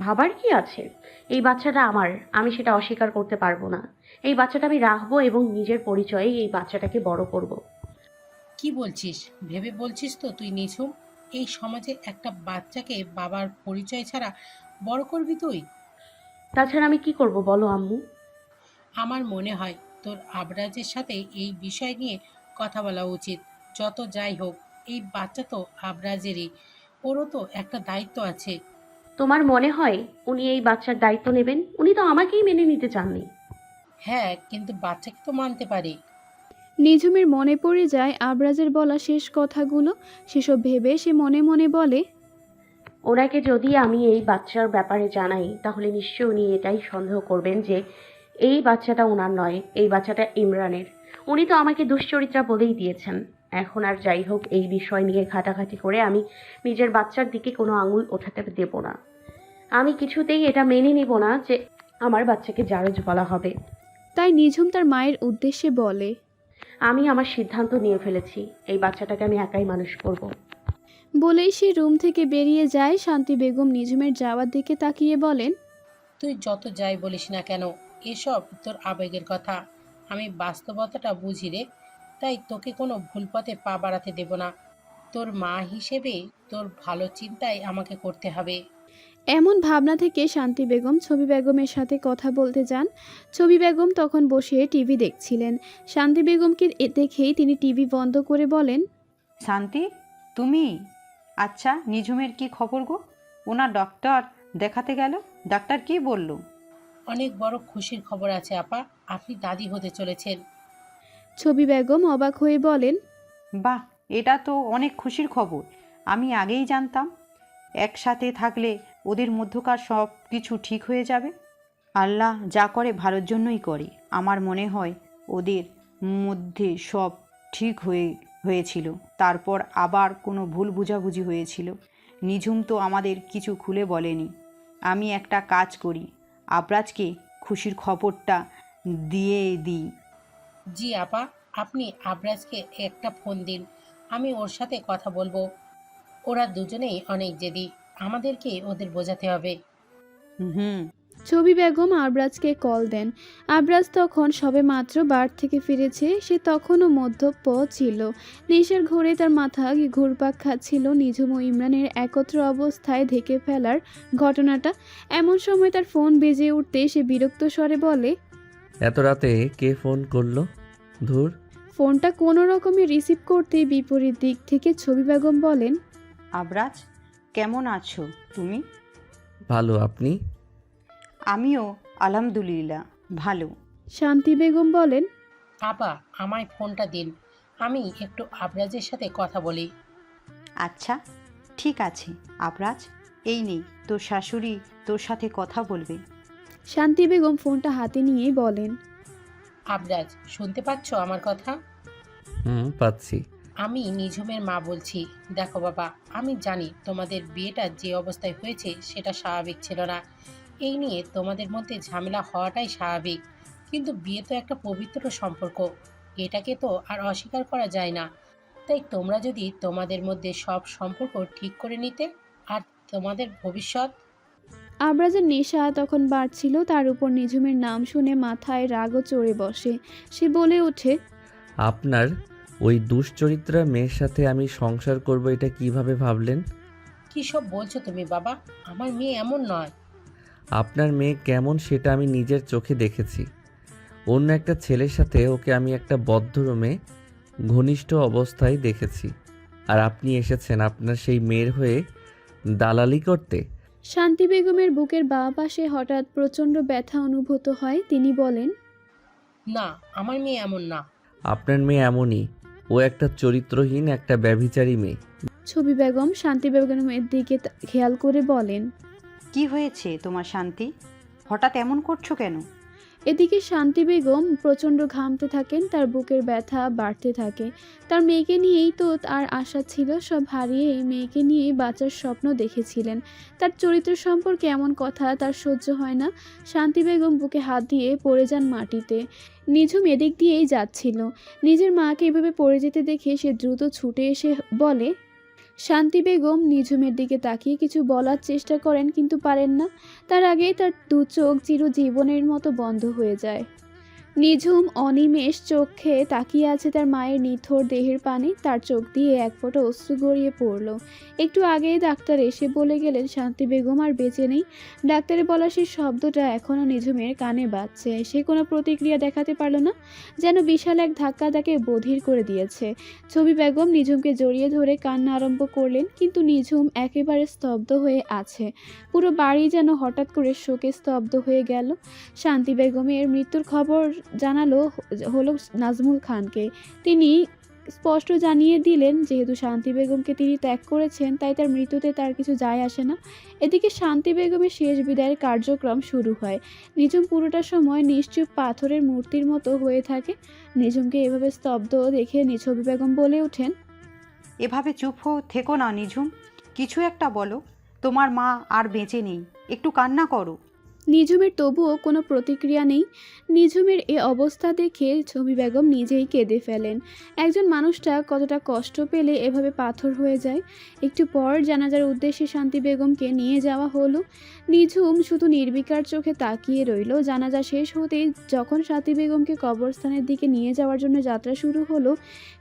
ভাবার কি আছে? এই বাচ্চাটা আমার, আমি সেটা অস্বীকার করতে পারবো না। এই বাচ্চাটা আমি রাখবো এবং নিজের পরিচয়ে এই বাচ্চাটাকে বড় করব। কি বলছিস? ভেবে বলছিস তো তুই নিঝুম? এই সমাজে একটা বাচ্চাকে বাবার পরিচয় ছাড়া বড় করবি তুই? তাছাড়া আমি কি করব বলো আম্মু? আমার মনে হয় তোর আবরাজের সাথে এই বিষয় নিয়ে কথা বলা উচিত। যত যাই হোক, এই বাচ্চা তো আবরাজেরই, ওরও তো একটা দায়িত্ব আছে। তোমার মনে হয় উনি এই বাচ্চার দায়িত্ব নেবেন? উনি তো আমাকেই মেনে নিতে চাননি। হ্যাঁ, কিন্তু বাচ্চাকে তো মানতে পারে। নিঝুমের মনে পড়ে যায় আবরাজের বলা শেষ কথাগুলো। সেসব ভেবে সে মনে মনে বলে, ওনাকে যদি আমি এই বাচ্চার ব্যাপারে জানাই, তাহলে নিশ্চয়ই উনি এটাই সন্দেহ করবেন যে এই বাচ্চাটা ওনার নয়, এই বাচ্চাটা ইমরানের। উনি তো আমাকে দুশ্চরিত্রা বলেই দিয়েছেন। এখন আর যাই হোক, এই বিষয় নিয়ে ঘাটাঘাটি করে আমি নিজের বাচ্চার দিকে কোনো আঙুল ওঠাতে দেব না। আমি কিছুতেই এটা মেনে নিব না যে আমার বাচ্চাকে জারজ বলা হবে। তাই নিঝুম তার মায়ের উদ্দেশ্যে বলে, আমি আমার সিদ্ধান্ত নিয়ে ফেলেছি, এই বাচ্চাটাকে আমি একাই মানুষ করব। বলেই সে রুম থেকে বেরিয়ে যায়। শান্তি বেগম নিঝুমের যাওয়ার দিকে তাকিয়ে বলেন, তুই যত যাই বলিস না কেন, এসব তোর আবেগের কথা। আমি বাস্তবতাটা বুঝি রে, তাই তোকে কোনো ভুল পথে পা বাড়াতে দেব না। তোর মা হিসেবে তোর ভালো চিন্তাই আমাকে করতে হবে। এমন ভাবনা থেকে শান্তি বেগম ছবি বেগমের সাথে কথা বলতে যান। ছবি বেগম তখন বসে টিভি দেখছিলেন। শান্তি বেগমকে দেখেই তিনি টিভি বন্ধ করে বলেন, শান্তি, তুমি? আচ্ছা, নিঝুমের কি খবর গো? ওনার ডক্টর দেখাতে গেল, ডাক্তার কি বলল? অনেক বড় খুশির খবর আছে আপা, আপনি দাদি হতে চলেছেন। ছবি বেগম অবাক হয়ে বলেন, বাহ, এটা তো অনেক খুশির খবর। আমি আগেই জানতাম একসাথে থাকলে ওদের মধ্যকার সব কিছু ঠিক হয়ে যাবে। আল্লাহ যা করে ভালোর জন্যই করে। আমার মনে হয় ওদের মধ্যে সব ঠিক হয়েছিল, তারপর আবার কোনো ভুল বোঝাবুঝি হয়েছিল। নিঝুম তো আমাদের কিছু খুলে বলেনি। আমি একটা কাজ করি, আবরাজকে খুশির খবরটা দিয়ে দিই। জি আপা, আপনি আবরাজকে একটা ফোন দিন, আমি ওর সাথে কথা বলবো। ওরা দুজনেই অনেক জেদি, আমাদেরকে ওদের বোঝাতে হবে। হুম। ছবি বেগম আবরাজকে কল দেন। আবরাজ তখন সবে মাত্র বার থেকে ফিরেছে। সে তখনও মদ্যপ ছিল। নেশার ঘোরে তার মাথা ঘুরপাক খাচ্ছিল নিঝুম ও ইমরানের একত্র অবস্থায় ঢেকে ফেলার ঘটনাটা। এমন সময় তার ফোন বেজে উঠতে সে বিরক্ত স্বরে বলে, এত রাতে কে ফোন করলো? ধুর। ফোনটা কোনো রকমে রিসিভ করতেই বিপরীত দিক থেকে ছবি বেগম বলেন, আবরাজ, কেমন আছো তুমি? ভালো, আপনি? আমিও আলহামদুলিল্লাহ ভালো। শান্তি বেগম বলেন, আপা, আমায় ফোনটা দিন, আমি একটু আবরাজের সাথে কথা বলি। আচ্ছা ঠিক আছে আবরাজ, এই নেই তোর শাশুড়ি তোর সাথে কথা বলবে। শান্তি বেগম ফোনটা হাতে নিয়েই বলেন, আবরাজ, শুনতে পাচ্ছ আমার কথা? পাচ্ছি। আমি নিঝুমের মা বলছি। দেখো বাবা, আমি জানি তোমাদের বিয়েটা যে অবস্থায় হয়েছে সেটা স্বাভাবিক ছিল না। এই নিয়ে তোমাদের মধ্যে ঝামেলা হওয়াটাই স্বাভাবিক, কিন্তু বিয়ে তো একটা পবিত্র সম্পর্ক, এটাকে তো আর অস্বীকার করা যায় না। তাই তোমরা যদি তোমাদের মধ্যে সব সম্পর্ক ঠিক করে নিতে, আর তোমাদের ভবিষ্যৎ। আবরাজের নেশা তখন বাড়ছিল। তার উপর নিঝুমের নাম শুনে মাথায় রাগও চড়ে বসে। সে বলে ওঠে, আপনার ওই দুশ্চরিত্রা মেয়ের সাথে আমি সংসার করব এটা কিভাবে ভাবলেন? কী সব বলছো তুমি বাবা? আমার মেয়ে এমন নয়। আপনার মেয়ে কেমন সেটা আমি নিজের চোখে দেখেছি। অন্য একটা ছেলের সাথে ওকে আমি একটা বদ্ধ রুমে ঘনিষ্ঠ অবস্থায় দেখেছি, আর আপনি এসেছেন আপনার সেই মেয়ের হয়ে দালালি করতে। শান্তি বেগমের বুকের বাঁ পাশে হঠাৎ প্রচণ্ড ব্যথা অনুভূত হয়। তিনি বলেন, না, আমার মেয়ে এমন না। আপনার মেয়ে এমনই, ও একটা চরিত্রহীন, একটা ব্যভিচারী মেয়ে। ছবি বেগম শান্তি বেগমের দিকে খেয়াল করে বলেন, কি হয়েছে তোমার শান্তি, হঠাৎ এমন করছো কেন? এদিকে শান্তি বেগম প্রচণ্ড ঘামতে থাকেন। তার বুকের ব্যথা বাড়তে থাকে। তার মেয়েকে নিয়েই তো আর আশা ছিল। সব হারিয়ে এই মেয়েকে নিয়েই বাঁচার স্বপ্ন দেখেছিলেন। তার চরিত্র সম্পর্কে এমন কথা তার সহ্য হয় না। শান্তি বেগম বুকে হাত দিয়ে পড়ে যান মাটিতে। নিঝুম এদিক দিয়েই যাচ্ছিল। নিজের মাকে এভাবে পড়ে যেতে দেখে সে দ্রুত ছুটে এসে বলে, শান্তি বেগম নিঝুমের দিকে তাকিয়ে কিছু বলার চেষ্টা করেন, কিন্তু পারেন না। তার আগেই তার দু চোখ চিরজীবনের মতো বন্ধ হয়ে যায়। নিঝুম অনিমেষ চোখে তাকিয়ে আছে তার মায়ের নিথর দেহের পানে। তার চোখ দিয়ে এক ফোঁটা অশ্রু গড়িয়ে পড়ল। একটু আগেই ডাক্তার এসে বলে গেলেন শান্তি বেগম আর বেঁচে নেই। ডাক্তারের বলা সেই শব্দটা এখনও নিঝুমের কানে বাজছে। সে কোনো প্রতিক্রিয়া দেখাতে পারল না, যেন বিশাল এক ধাক্কা তাকে বধির করে দিয়েছে। ছবি বেগম নিঝুমকে জড়িয়ে ধরে কান্না আরম্ভ করলেন, কিন্তু নিঝুম একেবারে স্তব্ধ হয়ে আছে। পুরো বাড়ি যেন হঠাৎ করে শোকে স্তব্ধ হয়ে গেল। শান্তি বেগমের মৃত্যুর খবর জানালো হলো নাজমুল খানকে। তিনি স্পষ্ট জানিয়ে দিলেন যেহেতু শান্তি বেগমকে তিনি ত্যাগ করেছেন, তাই তার মৃত্যুতে তার কিছু যায় আসে না। এদিকে শান্তি বেগমের শেষ বিদায়ের কার্যক্রম শুরু হয়। নিঝুম পুরোটা সময় নিশ্চুপ পাথরের মূর্তির মতো হয়ে থাকে। নিঝুমকে এভাবে স্তব্ধ দেখে ছবি বেগম বলে ওঠেন, এভাবে চুপ থেকো না নিঝুম, কিছু একটা বলো। তোমার মা আর বেঁচে নেই, একটু কান্না করো। নিঝুমের তবুও কোনো প্রতিক্রিয়া নেই। নিঝুমের এ অবস্থা দেখে ছবি বেগম নিজেই কেঁদে ফেলেন। একজন মানুষটা কতটা কষ্ট পেলে এভাবে পাথর হয়ে যায়। একটু পর জানাজার উদ্দেশ্যে শান্তি বেগমকে নিয়ে যাওয়া হলো। নিঝুম শুধু নির্বিকার চোখে তাকিয়ে রইল। জানাজা শেষ হতেই যখন শান্তি বেগমকে কবরস্থানের দিকে নিয়ে যাওয়ার জন্য যাত্রা শুরু হলো,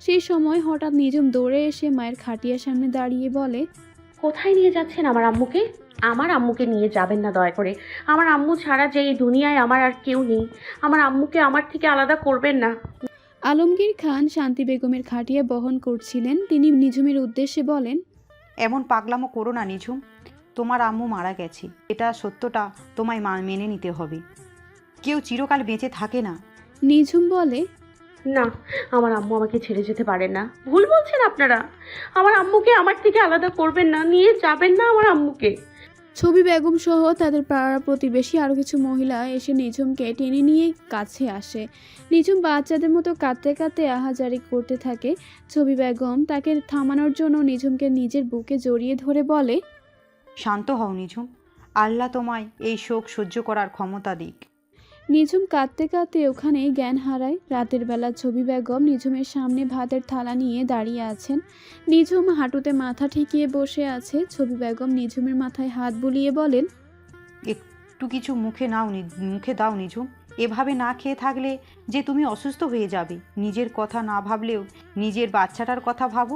সেই সময় হঠাৎ নিঝুম দৌড়ে এসে মায়ের খাটিয়ার সামনে দাঁড়িয়ে বলে, কোথায় নিয়ে যাচ্ছেন আমার আম্মুকে? আমার আম্মুকে নিয়ে যাবেন না দয়া করে। আমার আম্মু ছাড়া যে এই দুনিয়ায় আমার আর কেউ নেই। আমার আম্মুকে আমার থেকে আলাদা করবেন না। আলমগীর খান শান্তি বেগমের খাটিয়া বহন করছিলেন। তিনি নিঝুমের উদ্দেশ্যে বলেন, এমন পাগলামো করো না নিঝুম, তোমার আম্মু মারা গেছে, এটা সত্যটা তোমায় মেনে নিতে হবে। কেউ চিরকাল বেঁচে থাকে না। নিঝুম বলে, না, আমার আম্মু আমাকে ছেড়ে যেতে পারেন না। ভুল বলছেন আপনারা। আমার আম্মুকে আমার থেকে আলাদা করবেন না, নিয়ে যাবেন না আমার আম্মুকে। ছবি বেগম সহ তাদের পাড়া প্রতিবেশী আরও কিছু মহিলা এসে নিঝুমকে টেনে নিয়ে কাছে আসে। নিঝুম বাচ্চাদের মতো কাঁদতে কাঁদতে আহাজারি করতে থাকে। ছবি বেগম তাকে থামানোর জন্য নিঝুমকে নিজের বুকে জড়িয়ে ধরে বলে, শান্ত হও নিঝুম, আল্লাহ তোমায় এই শোক সহ্য করার ক্ষমতা দিক। নিঝুম কাঁদতে কাঁদতে ওখানেই জ্ঞান হারায়। রাতের বেলা ছবি বেগম নিঝুমের সামনে ভাতের থালা নিয়ে দাঁড়িয়ে আছেন। নিঝুম হাঁটুতে মাথা ঠেকিয়ে বসে আছে। ছবি বেগম নিঝুমের মাথায় হাত বুলিয়ে বলেন, একটু কিছু মুখে দাও নিঝুম। এভাবে না খেয়ে থাকলে যে তুমি অসুস্থ হয়ে যাবে। নিজের কথা না ভাবলেও নিজের বাচ্চাটার কথা ভাবো,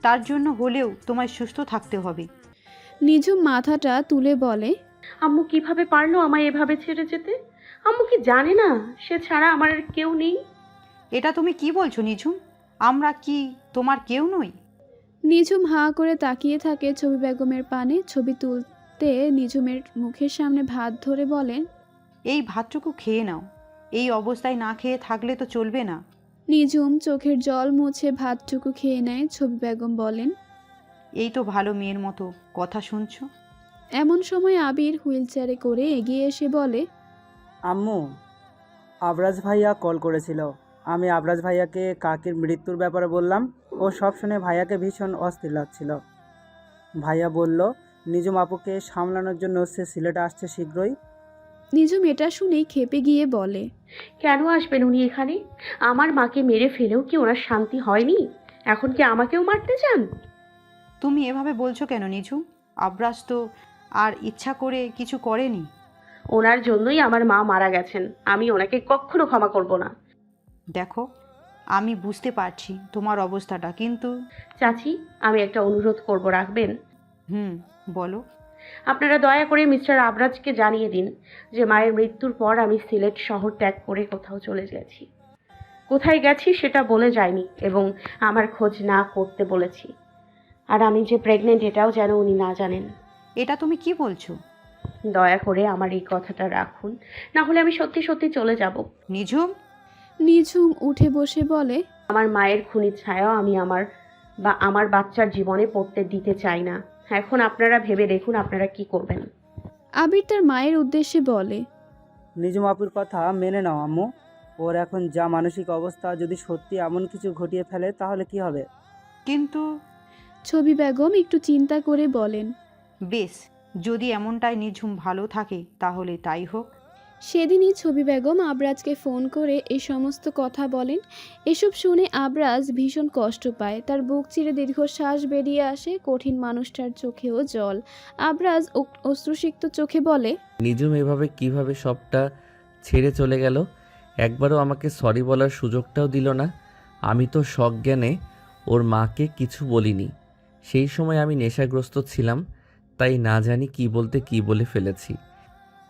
তার জন্য হলেও তোমায় সুস্থ থাকতে হবে। নিঝুম মাথাটা তুলে বলে, আম্মু কিভাবে পারলো আমায় এভাবে ছেড়ে যেতে? আম্মু কি জানে না সে ছাড়া আমার আর কেউ নেই? এটা তুমি কি বলছো নিঝুম? আমরা কি তোমার কেউ নই? নিঝুম হাঁ করে তাকিয়ে থাকে ছবি বেগমের পানে। ছবি তুলতে নিঝুমের মুখের সামনে ভাত ধরে বলেন, এই ভাতটুকু খেয়ে নাও। এই অবস্থায় না খেয়ে থাকলে তো চলবে না। নিঝুম চোখের জল মুছে ভাতটুকু খেয়ে নেয়। ছবি বেগম বলেন, এই তো ভালো মেয়ের মতো কথা শুনছো। এমন সময় আবির হুইলচেয়ারে করে এগিয়ে এসে বলে, আম্মু, আবরাজ ভাইয়া কল করেছিল। আমি আবরাজ ভাইয়াকে কাকির মৃত্যুর ব্যাপারে বললাম। ও সব শুনে ভাইয়াকে ভীষণ অস্থির লাগছিল। ভাইয়া বলল নিজম আপুকে সামলানোর জন্য সে সিলেটে আসছে শীঘ্রই। নিঝুম এটা শুনেই ক্ষেপে গিয়ে বলে, কেন আসবেন উনি এখানে? আমার মাকে মেরে ফেলেও কি ওনার শান্তি হয়নি? এখন কি আমাকেও মারতে চান? তুমি এভাবে বলছো কেন নিঝুম? আবরাজ তো আর ইচ্ছা করে কিছু করেনি। ওনার জন্যই আমার মা মারা গেছেন। আমি ওনাকে কখনো ক্ষমা করব না। দেখো, আমি বুঝতে পারছি তোমার অবস্থাটা, কিন্তু চাচি, আমি একটা অনুরোধ করব, রাখবেন? বলো। আপনারা দয়া করে মিস্টার আবরাজকে জানিয়ে দিন যে মায়ের মৃত্যুর পর আমি সিলেট শহর ত্যাগ করে কোথাও চলে গেছি। কোথায় গেছি সেটা বলে যায়নি এবং আমার খোঁজ না করতে বলেছি। আর আমি যে প্রেগনেন্ট এটাও যেন উনি না জানেন। এটা তুমি কি বলছো? দয়া করে আমার এই কথাটা রাখুন, না হলে আমি সত্যি সত্যি চলে যাব। নিঝুম। নিঝুম উঠে বসে বলে, আমার মায়ের খুনির ছায়া আমি আমার বাচ্চার জীবনে পড়তে দিতে চাই না। এখন আপনারা ভেবে দেখুন আপনারা কি করবেন। আবির তার মায়ের উদ্দেশ্যে বলে, নিজম আপুর কথা মেনে নাও আম্মু। ওর এখন যা মানসিক অবস্থা, যদি সত্যি এমন কিছু ঘটিয়ে ফেলে তাহলে কি হবে? কিন্তু ছবি বেগম একটু চিন্তা করে বলেন, বেশ, যদি এমনটাই নিঝুম ভালো থাকে তাহলে তাই হোক। সেদিনই ছবি বেগম আবরাজকে ফোন করে এই সমস্ত কথা বলেন। এসব শুনে আবরাজ ভীষণ কষ্ট পায়। তার বুক চিরে দীর্ঘশ্বাস বেরিয়ে আসে। কঠিন মানুষটার চোখেও জল। আবরাজ অশ্রুসিক্ত চোখে বলে, নিজুম এভাবে কিভাবে সবটা ছেড়ে চলে গেল? একবারও আমাকে সরি বলার সুযোগটাও দিল না। আমি তো সজ্ঞানে ওর মাকে কিছু বলিনি। সেই সময় আমি নেশাগ্রস্ত ছিলাম, তাই না জানি কি বলতে কি বলে ফেলেছি।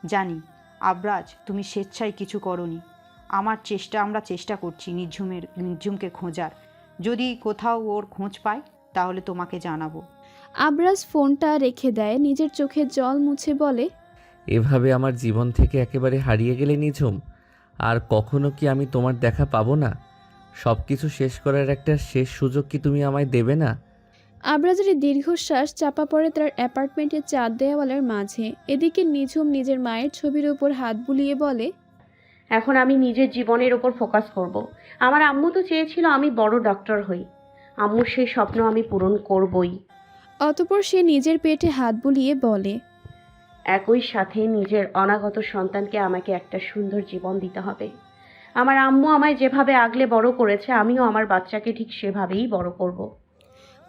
জানি আবরাজ, তুমি স্বেচ্ছায় কিছু করনি। আমরা চেষ্টা করছি নিঝুমকে খোঁজার। যদি কোথাও ওর খোঁজ পাই তাহলে তোমাকে জানাবো। আবরাজ ফোনটা রেখে দেয়। নিজের চোখের জল মুছে বলে, এভাবে আমার জীবন থেকে একেবারে হারিয়ে গেলে নিঝুম, আর কখনো কি আমি তোমার দেখা পাবো না? সব কিছু শেষ করার একটা শেষ সুযোগ কি তুমি আমায় দেবে না? আবরাজের এই দীর্ঘশ্বাস চাপা পড়ে তার অ্যাপার্টমেন্টের চার দেওয়ালের মাঝে। এদিকে নিঝুম নিজের মায়ের ছবির উপর হাত বুলিয়ে বলে, এখন আমি নিজের জীবনের ওপর ফোকাস করব। আমার আম্মু তো চেয়েছিল আমি বড় ডক্টর হই। আম্মুর সেই স্বপ্ন আমি পূরণ করবই। অতঃপর সে নিজের পেটে হাত বুলিয়ে বলে, একই সাথে নিজের অনাগত সন্তানকে আমাকে একটা সুন্দর জীবন দিতে হবে। আমার আম্মু আমায় যেভাবে আগলে বড় করেছে আমিও আমার বাচ্চাকে ঠিক সেভাবেই বড় করব।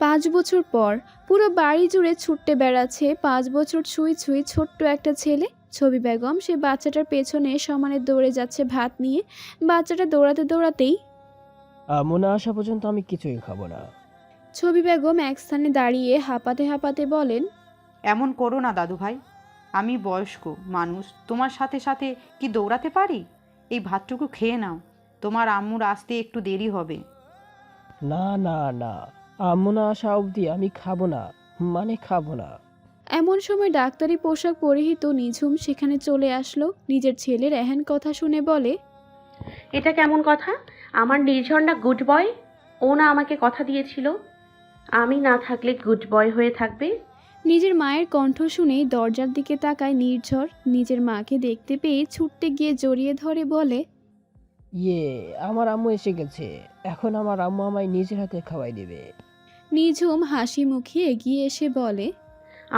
5 বছর পর পুরো বাড়ি জুড়ে ছুটতে বেড়াচ্ছে 5 বছর ছুঁই ছুঁই ছোট্ট একটা ছেলে। ছবি বেগম সে বাচ্চাটার পেছনে সমানে দৌড়ে যাচ্ছে ভাত নিয়ে। বাচ্চাটা দৌড়াতে দৌড়াতেই মনে আসা পর্যন্ত আমি কিছুই খাবো না। ছবি বেগম এক স্থানে দাঁড়িয়ে হাঁপাতে হাঁপাতে বলেন, এমন করো না দাদু ভাই, আমি বয়স্ক মানুষ, তোমার সাথে সাথে কি দৌড়াতে পারি? এই ভাতটুকু খেয়ে নাও, তোমার আম্মুর আসতে একটু দেরি হবে। না না না, আম্মু না আসা অবধি আমি খাবো না, মানে খাবো না। এমন সময় ডাক্তারি পোশাক পরিহিত নিঝুম সেখানে চলে আসলো। নিজের ছেলের এহেন কথা শুনে বলে, এটা কেমন কথা? আমার নির্ঝর না গুড বয়? ও না আমাকে কথা দিয়েছিল আমি না থাকলে গুড বয় হয়ে থাকবে? নিজের মায়ের কণ্ঠ শুনেই দরজার দিকে তাকায় নির্ঝর। নিজের মাকে দেখতে পেয়ে ছুটতে গিয়ে জড়িয়ে ধরে বলে, ইয়ে, আমার আম্মু এসে গেছে। এখন আমার আম্মু আমায় নিজের হাতে খাওয়াই দেবে। নিঝুম হাসি মুখে এগিয়ে এসে বলে,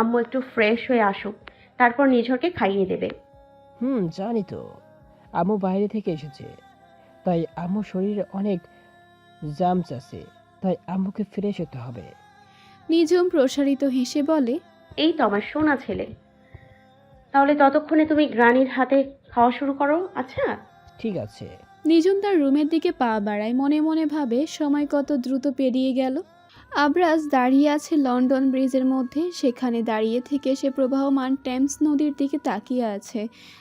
আম্মু একটু ফ্রেশ হয়ে আসুক, তারপর নিঝরকে খাইয়ে দেবে। জানি তো। আম্মু বাইরে থেকে এসেছে, তাই আম্মু শরীরে অনেক জামস আছে, তাই আম্মুকে ফ্রেশ হতে হবে। নিঝুম প্রসারিত হেসে বলে, এই তো আমার সোনা ছেলে। তাহলে ততক্ষণে তুমি গ্রানির হাতে খাওয়া শুরু করো। আচ্ছা, ঠিক আছে। নিঝুম তার রুমের দিকে পা বাড়ায়। মনে মনে ভাবে সময় কত দ্রুত পেরিয়ে গেল। আবরাজ দাঁড়িয়ে আছে লন্ডন ব্রিজের মধ্যে। সেখানে দাঁড়িয়ে থেকে সে প্রবাহমান টেমস নদীর দিকে তাকিয়ে আছে।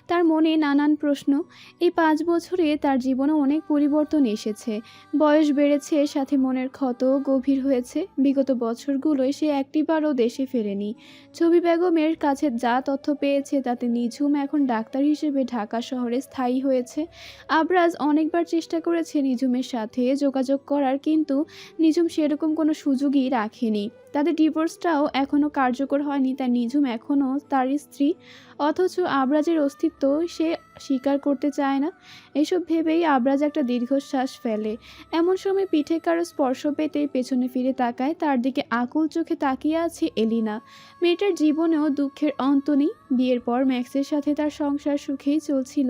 তার মনে নানান প্রশ্ন। এই 5 বছরে তার জীবনে অনেক পরিবর্তন এসেছে। বয়স বেড়েছে, সাথে মনের ক্ষতও গভীর হয়েছে। বিগত বছরগুলোয় সে একটিবারও দেশে ফেরেনি। ছবি বেগমের কাছে যা তথ্য পেয়েছে তাতে নিঝুম এখন ডাক্তার হিসেবে ঢাকা শহরে স্থায়ী হয়েছে। আবরাজ অনেকবার চেষ্টা করেছে নিঝুমের সাথে যোগাযোগ করার, কিন্তু নিঝুম সেরকম কোনো সুযোগই রাখেনি। তাদের ডিভোর্সটাও এখনও কার্যকর হয়নি, তাই নিঝুম এখনও তার স্ত্রী, অথচ আবরাজের অস্তিত্ব সে স্বীকার করতে চায় না। এসব ভেবেই আবরাজ একটা দীর্ঘশ্বাস ফেলে। এমন সময় পিঠে কারো স্পর্শ পেতেই পেছনে ফিরে তাকায়। তার দিকে আকুল চোখে তাকিয়ে আছে এলিনা। মেয়েটার জীবনেও দুঃখের অন্ত নেই। বিয়ের পর ম্যাক্সের সাথে তার সংসার সুখেই চলছিল।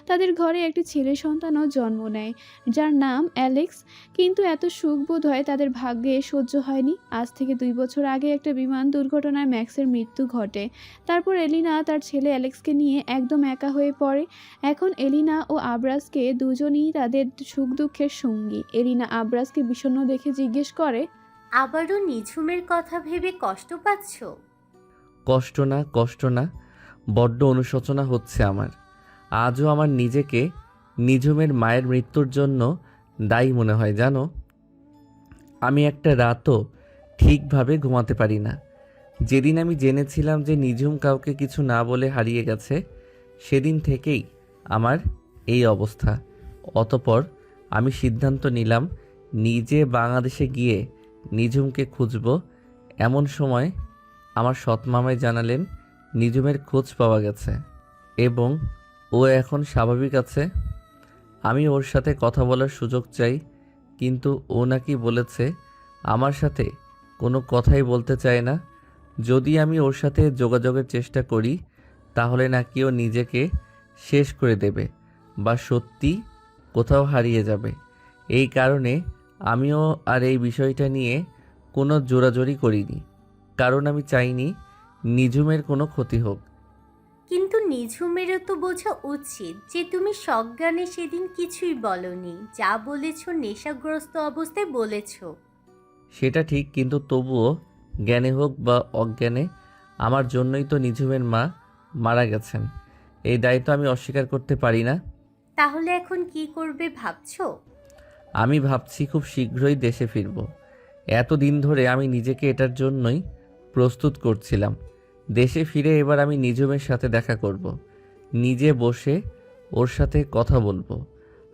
তাদের ঘরে একটি ছেলে সন্তানও জন্ম নেয়, যার নাম অ্যালেক্স। কিন্তু এত সুখ বোধ হয় তাদের ভাগ্যে সহ্য হয়নি। আজ থেকে 2 বছর আগে একটা বিমান দুর্ঘটনায় ম্যাক্সের মৃত্যু ঘটে। তারপর এলিনা তার ছেলে অ্যালেক্সকে নিয়ে একদম একা হয়ে পড়ে। এখন এলিনা ও আবরাজকে দুজনই তাদের সুখ দুঃখের সঙ্গী। এলিনা আবরাজকে বিষণ্ণ দেখে জিজ্ঞেস করে, আবারও নিঝুমের কথা ভেবে কষ্ট পাচ্ছ? কষ্ট না, বড্ড অনুশোচনা হচ্ছে আমার। আজও আমার নিজেকে নিঝুমের মায়ের মৃত্যুর জন্য দায়ী মনে হয় জানো। আমি একটা রাতও ঠিকভাবে ঘুমাতে পারি না। যেদিন আমি জেনেছিলাম যে নিঝুম কাউকে কিছু না বলে হারিয়ে গেছে, সেদিন থেকেই আমার এই অবস্থা। অতঃপর আমি সিদ্ধান্ত নিলাম নিজে বাংলাদেশে গিয়ে নিঝুমকে খুঁজব। এমন সময় আমার সৎমামাই জানালেন নিঝুমের খোঁজ পাওয়া গেছে এবং ও এখন স্বাভাবিক আছে। আমি ওর সাথে কথা বলার সুযোগ চাই, কিন্তু ও নাকি বলেছে আমার সাথে কোনো কথাই বলতে চায় না। যদি আমি ওর সাথে যোগাযোগের চেষ্টা করি তাহলে নাকি ও নিজেকে শেষ করে দেবে বা সত্যি কোথাও হারিয়ে যাবে। এই কারণে আমিও আর এই বিষয়টা নিয়ে কোনো জোরাজোরি করিনি, কারণ আমি চাইনি নিঝুমের কোনো ক্ষতি হোক। কিন্তু নিঝুমেরও তো বোঝা উচিত যে তুমি সজ্ঞানে সেদিন কিছুই বলনি। যা বলেছ নেশাগ্রস্ত অবস্থায় বলেছ। সেটা ঠিক, কিন্তু তবুও জ্ঞানে হোক বা অজ্ঞানে আমার জন্যই তো নিঝুমের মা মারা গেছেন। এই দায়িত্ব আমি অস্বীকার করতে পারি না। তাহলে এখন কি করবে ভাবছো? আমি ভাবছি খুব শীঘ্রই দেশে ফিরব। এতদিন ধরে আমি নিজেকে এটার জন্যই প্রস্তুত করছিলাম। দেশে ফিরে এবার আমি নিঝুমের সাথে দেখা করব, নিজে বসে ওর সাথে কথা বলবো।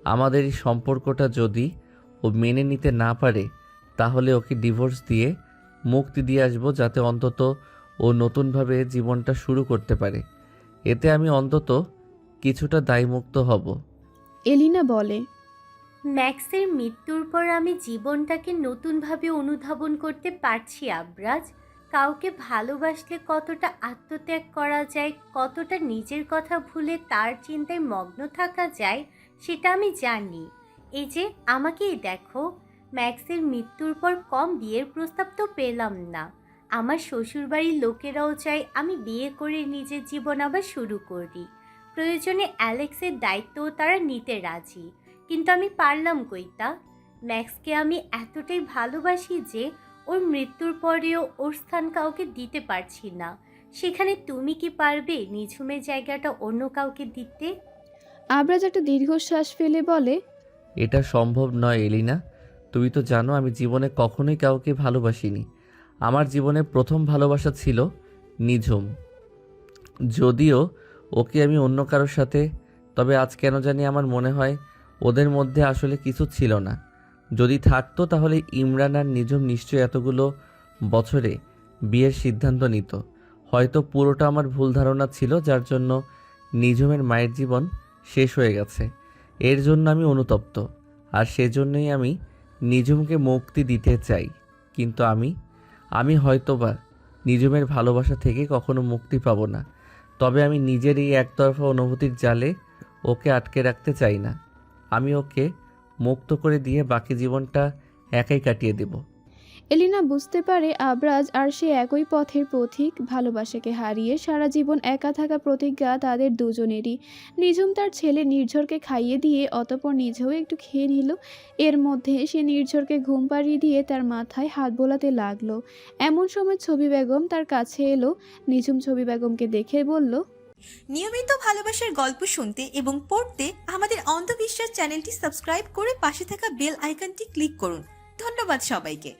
আমাদের এই সম্পর্কটা যদি ও মেনে নিতে না পারে তাহলে ওকে ডিভোর্স দিয়ে মুক্তি দিয়ে আসবো, যাতে অন্তত ও নতুনভাবে জীবনটা শুরু করতে পারে। এতে আমি অন্তত কিছুটা দায়মুক্ত হব। এলিনা বলে, ম্যাক্সের মৃত্যুর পর আমি জীবনটাকে নতুনভাবে অনুধাবন করতে পারছি আবরাজ। কাউকে ভালোবাসলে কতটা আত্মত্যাগ করা যায়, কতটা নিজের কথা ভুলে তার চিন্তায় মগ্ন থাকা যায়, সেটা আমি জানি। এই যে আমাকেই দেখো, ম্যাক্সের মৃত্যুর পর কম বিয়ের প্রস্তাব তো পেলাম না। আমার শ্বশুরবাড়ির লোকেরাও চায় আমি বিয়ে করে নিজের জীবন আবার শুরু করি। প্রয়োজনে অ্যালেক্সের দায়িত্বও তারা নিতে রাজি, কিন্তু আমি পারলাম কইতা। ম্যাক্সকে আমি এতটাই ভালোবাসি যে ওর মৃত্যুর পরেও ওর স্থান কাউকে দিতে পারছি না। সেখানে তুমি কি পারবে নিঝুমের জায়গাটা অন্য কাউকে দিতে? আবরাজ একটা দীর্ঘশ্বাস ফেলে বলে, এটা সম্ভব নয় এলিনা। তুমি তো জানো আমি জীবনে কখনোই কাউকে ভালোবাসিনি। আমার জীবনে প্রথম ভালোবাসা ছিল নিঝুম, যদিও ওকে আমি অন্য কারোর সাথে, তবে আজ কেন জানি আমার মনে হয় ওদের মধ্যে আসলে কিছু ছিল না। যদি থাকতো তাহলে ইমরান আর নিঝুম নিশ্চয়ই এতগুলো বছরে বিয়ের সিদ্ধান্ত নিত। হয়তো পুরোটা আমার ভুল ধারণা ছিল, যার জন্য নিঝুমের মায়ের জীবন শেষ হয়ে গেছে। এর জন্য আমি অনুতপ্ত, আর সেজন্যই আমি নিঝুমকে মুক্তি দিতে চাই। কিন্তু আমি হয়তোবা নিঝুমের ভালোবাসা থেকে কখনো মুক্তি পাবো না। তবে আমি নিজের এই একতরফা অনুভূতির জালে ওকে আটকে রাখতে চাই না। আমি ওকে মুক্ত করে দিয়ে বাকি জীবনটা একাই কাটিয়ে দেব। এলিনা বুঝতে পারে আবরাজ আর সে একই পথের পথিক। ভালোবাসাকে হারিয়ে সারা জীবন একা থাকা প্রতিজ্ঞা তাদের দুজনেরই। নিঝুম তার ছেলে নির্ঝরকে খাইয়ে দিয়ে অতঃপর নিজেও একটু খেয়ে নিল। এর মধ্যে সে নির্ঝরকে ঘুম পাড়িয়ে দিয়ে তার মাথায় হাত বোলাতে লাগলো। এমন সময় ছবি বেগম তার কাছে এলো। নিঝুম ছবি বেগমকে দেখে বলল, নিয়মিত ভালোবাসার গল্প শুনতে এবং পড়তে আমাদের অন্ধবিশ্বাস চ্যানেলটি সাবস্ক্রাইব করে পাশে থাকা বেল আইকনটি ক্লিক করুন। ধন্যবাদ সবাইকে।